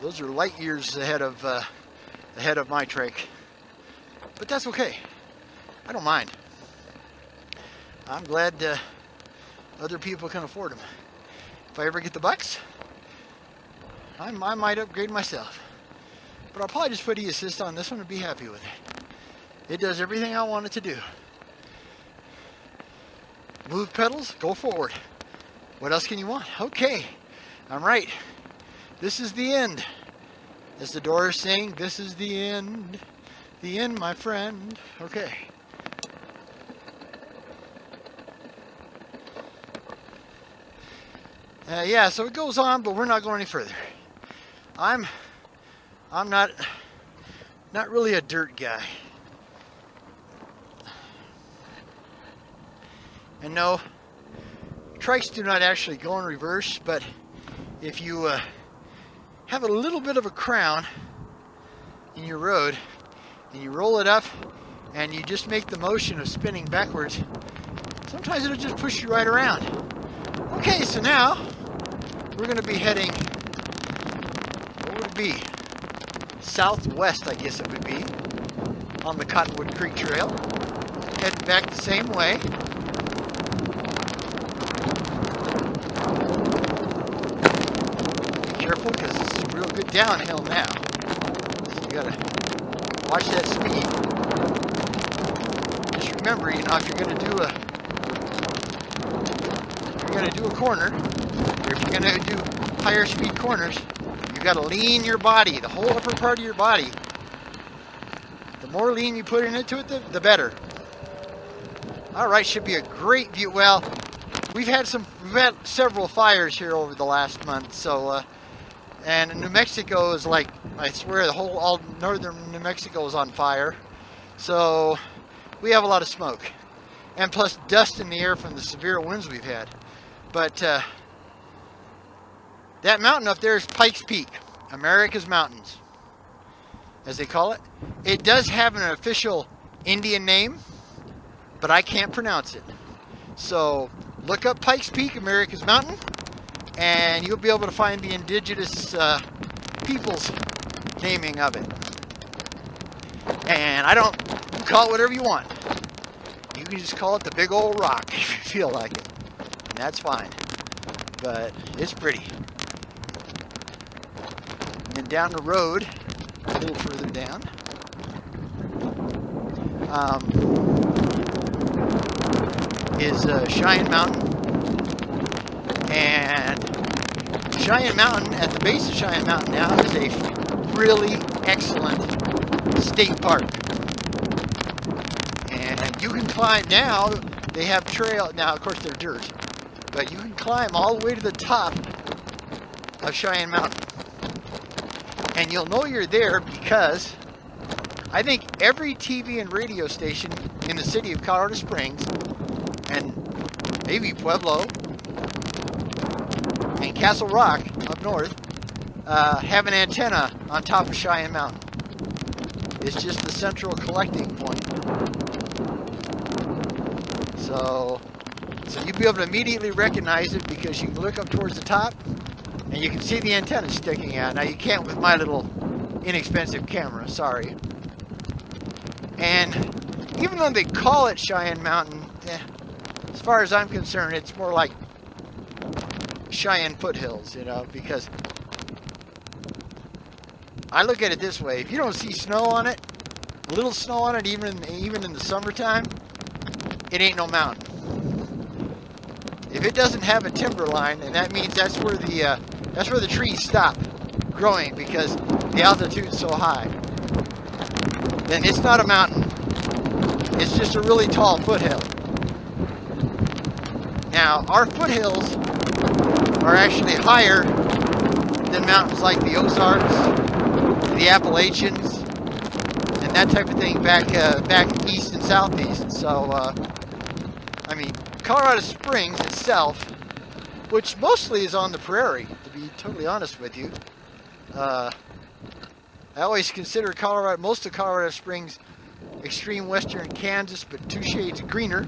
Those are light years ahead of my trike, but that's okay. I don't mind. I'm glad other people can afford them. If I ever get the bucks, I might upgrade myself. But I'll probably just put e-assist on this one and be happy with it. It does everything I want it to do. Move pedals, go forward. What else can you want? Okay, I'm right. This is the end. As the Doors sing, this is the end. The end, my friend. Okay. Yeah, so it goes on, but we're not going any further. I'm not really a dirt guy. And no, trikes do not actually go in reverse, but if you have a little bit of a crown in your road and you roll it up and you just make the motion of spinning backwards, sometimes it'll just push you right around. Okay, so now we're going to be heading, what would it be? Southwest, I guess it would be, on the Cottonwood Creek Trail. Heading back the same way. Be careful, because it's a real good downhill now. So you gotta watch that speed. Just remember, if you're gonna do a corner, or if you're gonna do higher speed corners, you're got to lean your body, the whole upper part of your body. The more lean you put into it, the better. All right, should be a great view. Well, we've had several fires here over the last month, so and New Mexico is like, I swear, all northern New Mexico is on fire. So we have a lot of smoke, and plus dust in the air from the severe winds we've had. But that mountain up there is Pikes Peak, America's Mountains, as they call it. It does have an official Indian name, but I can't pronounce it. So look up Pikes Peak, America's Mountain, and you'll be able to find the indigenous people's naming of it. And you call it whatever you want. You can just call it the Big Old Rock if you feel like it. And that's fine. But it's pretty. And then down the road, a little further down, is Cheyenne Mountain. And Cheyenne Mountain, at the base of Cheyenne Mountain now, is a really excellent state park. And you can climb now. They have trail now, of course they're dirt, but you can climb all the way to the top of Cheyenne Mountain. And you'll know you're there because I think every TV and radio station in the city of Colorado Springs, and maybe Pueblo and Castle Rock up north, have an antenna on top of Cheyenne Mountain. It's just the central collecting point. So you'll be able to immediately recognize it because you can look up towards the top and you can see the antenna sticking out. Now you can't with my little inexpensive camera, sorry. And even though they call it Cheyenne Mountain, as far as I'm concerned, it's more like Cheyenne foothills, you know, because I look at it this way: if you don't see snow on it, a little snow on it, even in the summertime, it ain't no mountain. If it doesn't have a timber line, and that means that's where the trees stop growing because the altitude's so high, then it's not a mountain. It's just a really tall foothill. Now, our foothills are actually higher than mountains like the Ozarks, the Appalachians, and that type of thing back east and southeast. So, I mean, Colorado Springs itself, which mostly is on the prairie, to be totally honest with you. I always consider most of Colorado Springs extreme western Kansas, but 2 shades greener,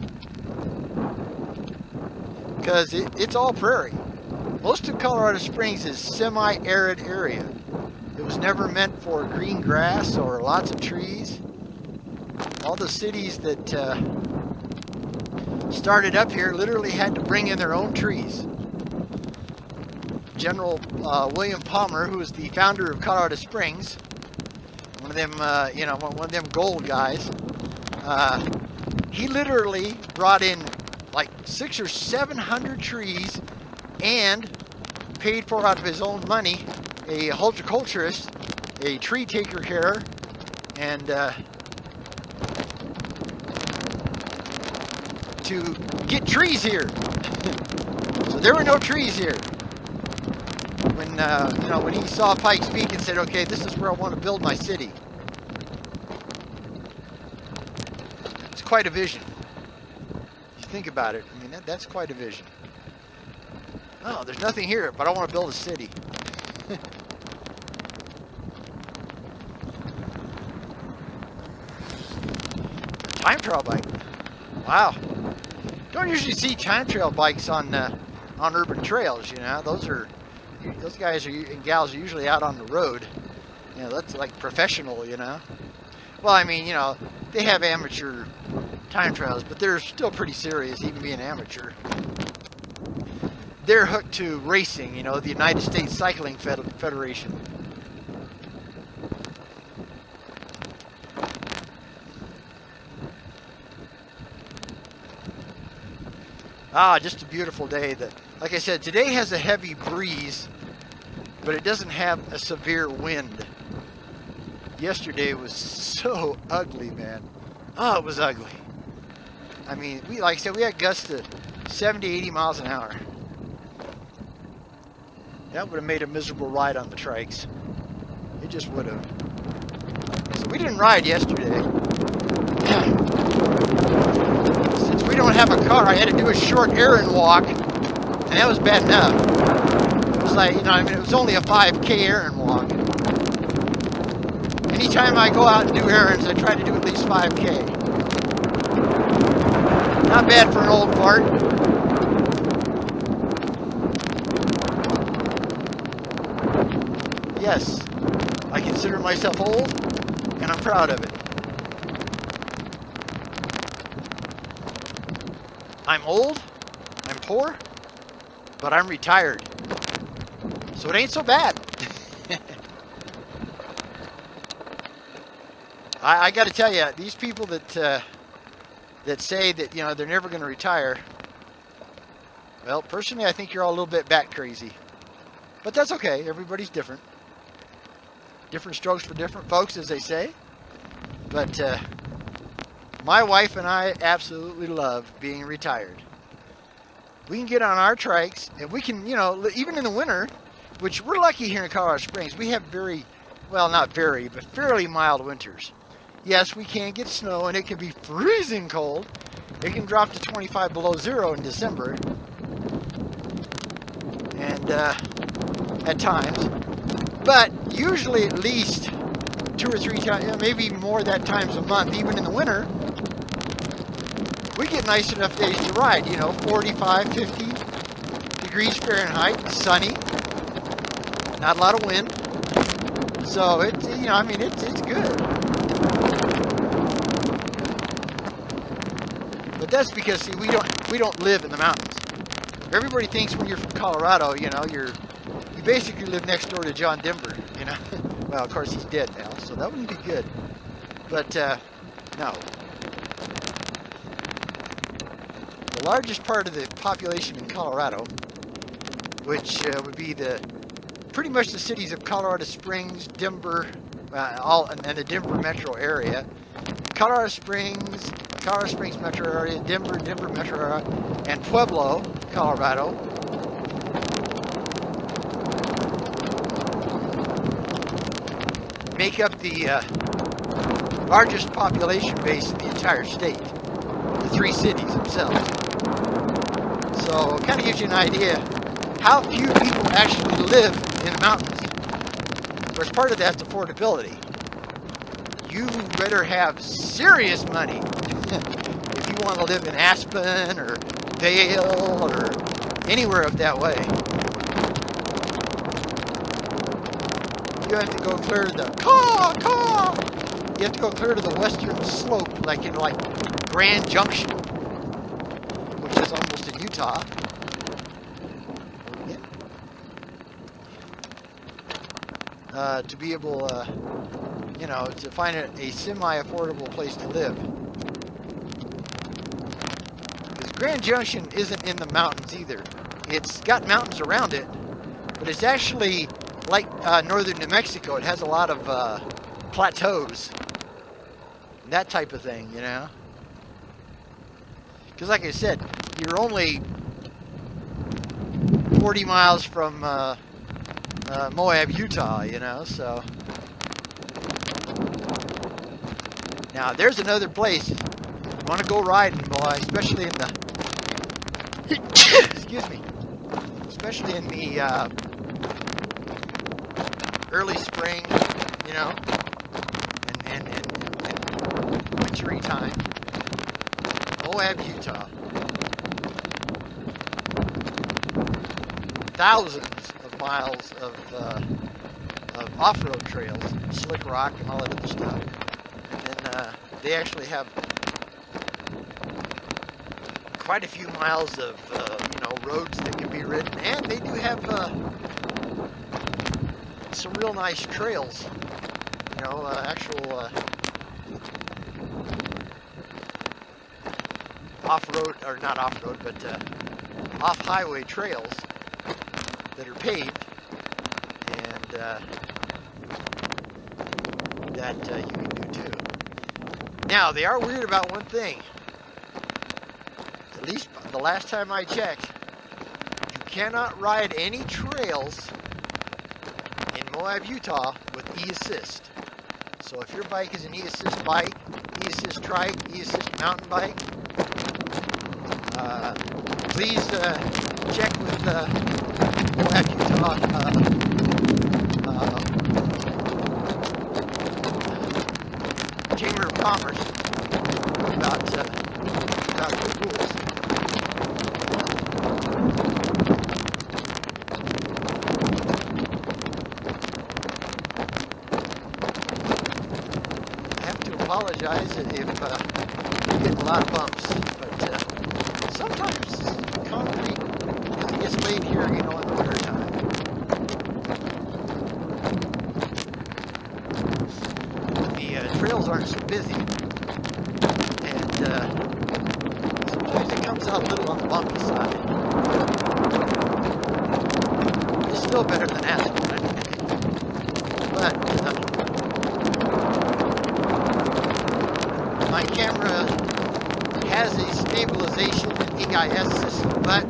because it's all prairie. Most of Colorado Springs is semi-arid area. It was never meant for green grass or lots of trees. All the cities that started up here literally had to bring in their own trees. General William Palmer, who was the founder of Colorado Springs, one of them, one of them gold guys, he literally brought in like 600 or 700 trees and paid for out of his own money a horticulturist, a tree taker care, and to get trees here. So there were no trees here when he saw Pikes Peak and said, okay, this is where I want to build my city. It's quite a vision. If you think about it, I mean, that's quite a vision. Oh, there's nothing here, but I want to build a city. Time trial bike. Wow. Don't usually see time trial bikes on urban trails, you know. Those guys and gals are usually out on the road. You know, that's like professional, you know. Well, I mean, you know, they have amateur time trials, but they're still pretty serious, even being amateur. They're hooked to racing, you know, the United States Cycling Federation. Ah, just a beautiful day. Like I said, today has a heavy breeze. but it doesn't have a severe wind. Yesterday was so ugly, man. Oh, it was ugly. I mean, like I said, we had gusts of 70, 80 miles an hour. That would have made a miserable ride on the trikes. It just would have. So we didn't ride yesterday. Since we don't have a car, I had to do a short errand walk, and that was bad enough. It was like, I mean, it was only a 5K errand walk. Anytime I go out and do errands, I try to do at least 5K. Not bad for an old fart. Yes, I consider myself old, and I'm proud of it. I'm old, I'm poor, but I'm retired. So it ain't so bad. I got to tell you, these people that say that, they're never going to retire, well, personally, I think you're all a little bit bat crazy. But that's okay. Everybody's different. Different strokes for different folks, as they say. But my wife and I absolutely love being retired. We can get on our trikes, and we can, even in the winter, which we're lucky here in Colorado Springs, we have not very, but fairly mild winters. Yes, we can get snow, and it can be freezing cold. It can drop to 25 below zero in December. And at times. But usually at least 2 or 3 times, maybe even more that times a month, even in the winter, we get nice enough days to ride, 45, 50 degrees Fahrenheit, sunny, not a lot of wind. So it's, it's good. But that's because, see, we don't live in the mountains. Everybody thinks when you're from Colorado, you basically live next door to John Denver, Well, of course, he's dead now, so that wouldn't be good. But, no. The largest part of the population in Colorado, which would be pretty much the cities of Colorado Springs, Denver, and the Denver metro area, Colorado Springs metro area, Denver metro area, and Pueblo, Colorado, make up the largest population base in the entire state, the 3 cities themselves. So it kind of gives you an idea how few people actually live in the mountains. Of course, part of that's affordability. You better have serious money if you want to live in Aspen or Vail or anywhere up that way. You have to go clear to the You have to go clear to the western slope, like in Grand Junction, which is almost in Utah. To be able, to find a semi-affordable place to live. Because Grand Junction isn't in the mountains either. It's got mountains around it, but it's actually like northern New Mexico. It has a lot of plateaus, that type of thing, Because like I said, you're only 40 miles from Moab, Utah, so. Now, there's another place. You want to go riding, boy, especially in the, excuse me, especially in the early spring, and wintry time. Moab, Utah. Thousands of miles of off-road trails, slick rock and all that other stuff. And they actually have quite a few miles of roads that can be ridden, and they do have some real nice trails. Actual off-road, or not off-road, but off-highway trails that are paved, and that you can do too. Now, they are weird about one thing. At least the last time I checked, you cannot ride any trails in Moab, Utah with e-assist. So if your bike is an e-assist bike, e-assist trike, e-assist mountain bike, please check with Moab, Utah Chamber of Commerce about the rules. I have to apologize if you get a lot of bumps, but sometimes concrete, because it gets laid here, in the winter time. But the trails aren't so busy, and sometimes it comes out a little on the bumpy side. It's still better than asphalt, I think. But my camera has a stabilization and EIS system, but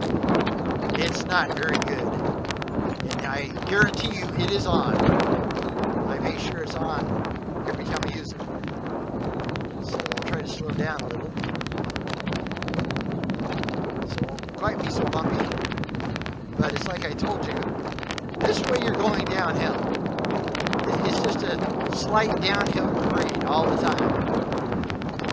it's not very good. And I guarantee you it is on. I make sure it's on every time I use it. So I'll try to slow down a little. So it won't quite be so bumpy. But it's like I told you, this way you're going downhill. It's just a slight downhill grade all the time.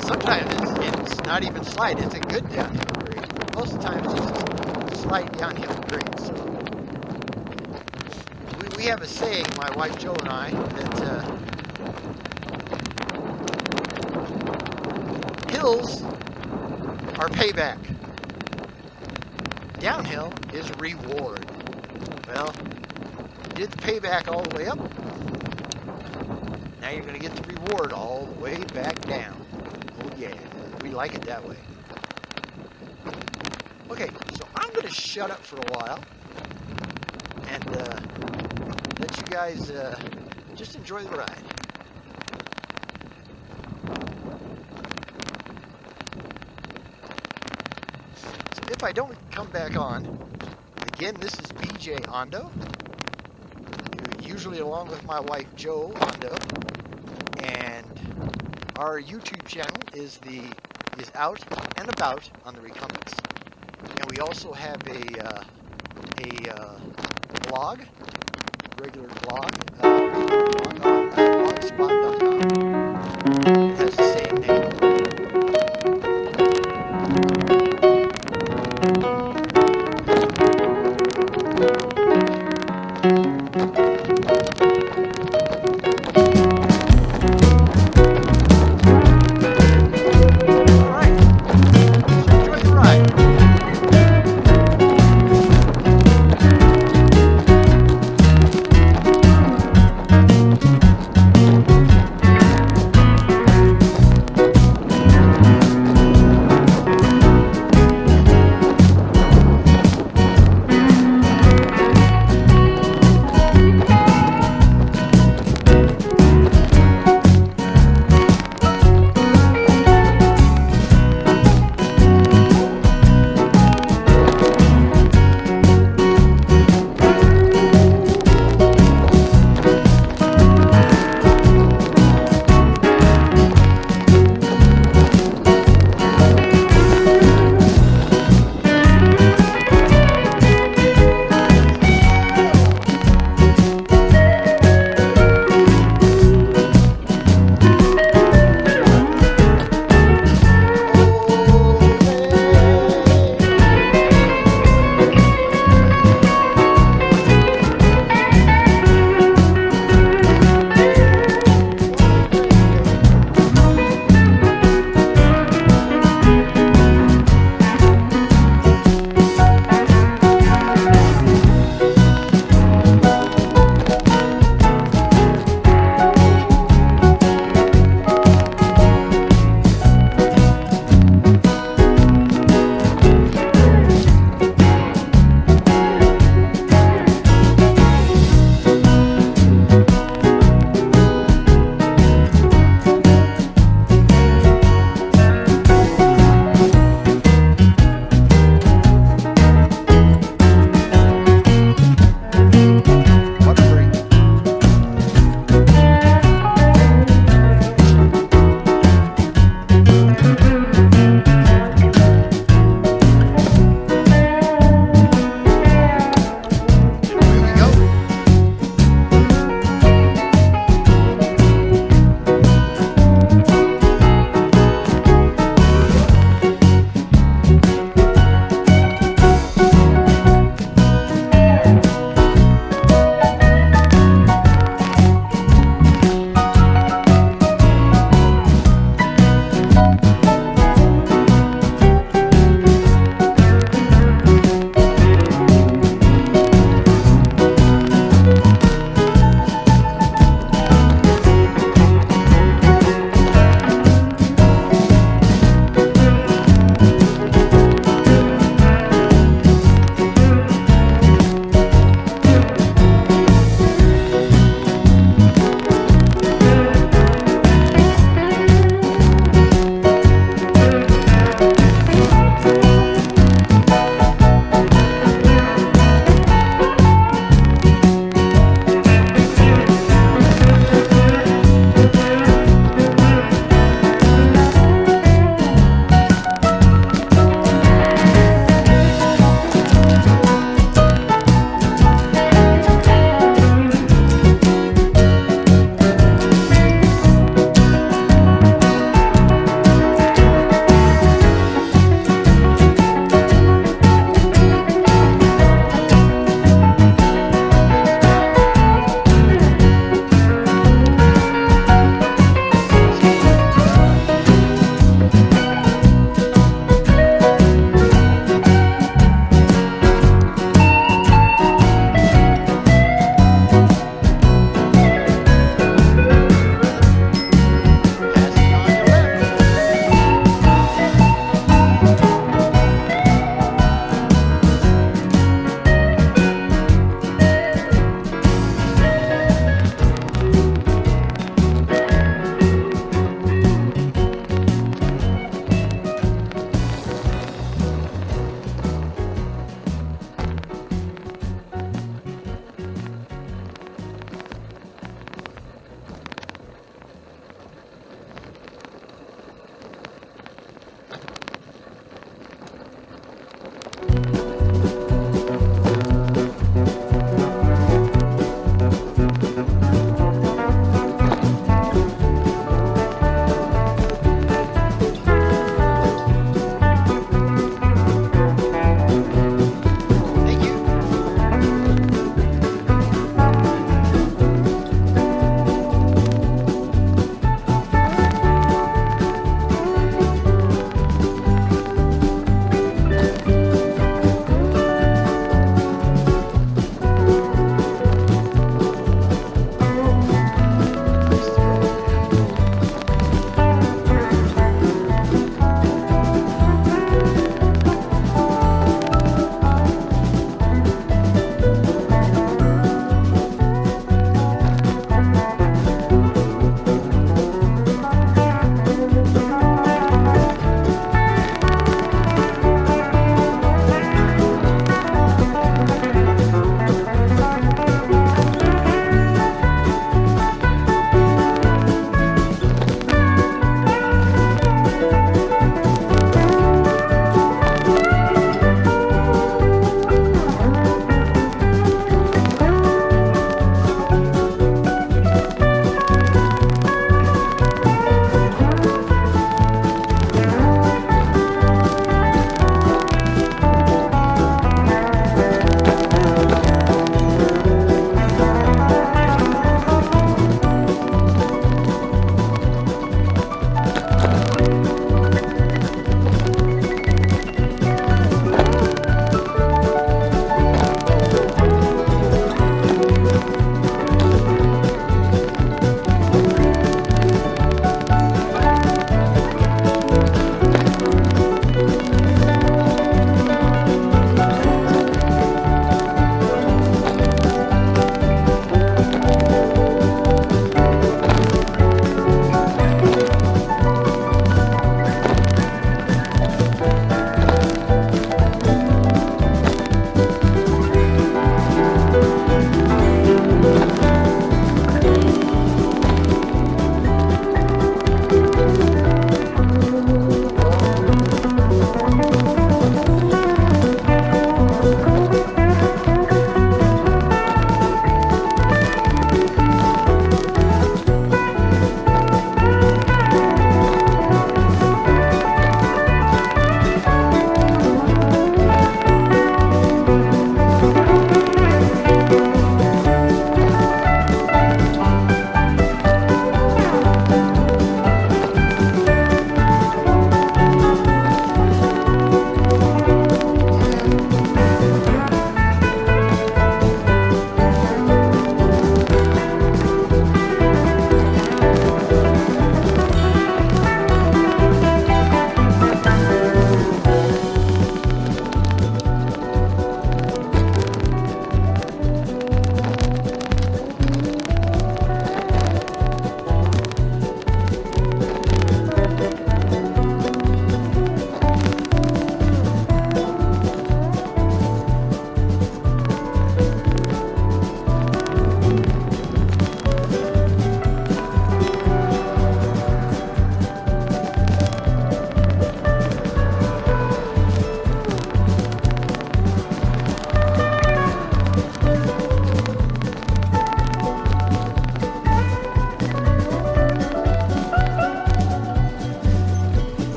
Sometimes it's not even slight, it's a good downhill grade. Most of the time it's just a slight downhill grade. So we have a saying, my wife Jo and I, that hills are payback. Downhill is reward. Well, you did the payback all the way up. Now you're going to get the reward all the way back down. Oh yeah, we like it that way. Okay, so I'm going to shut up for a while and let you guys just enjoy the ride. So if I don't come back on, again, this is BJ Ondo, usually along with my wife Jo Ondo, and our YouTube channel is out and about on the Recumbents, and we also have a blog, regular blog on blogspot.com. It has the same name.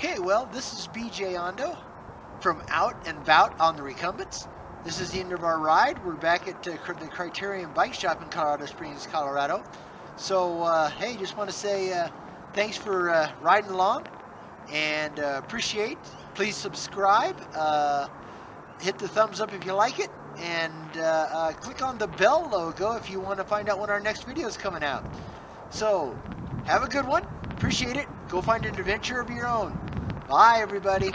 Okay, well, this is BJ Ondo from Out and Bout on the Recumbents. This is the end of our ride. We're back at the Criterion Bike Shop in Colorado Springs, Colorado. So, hey, just want to say thanks for riding along and appreciate. Please subscribe. Hit the thumbs up if you like it. And click on the bell logo if you want to find out when our next video is coming out. So, have a good one. Appreciate it. Go find an adventure of your own. Bye, everybody.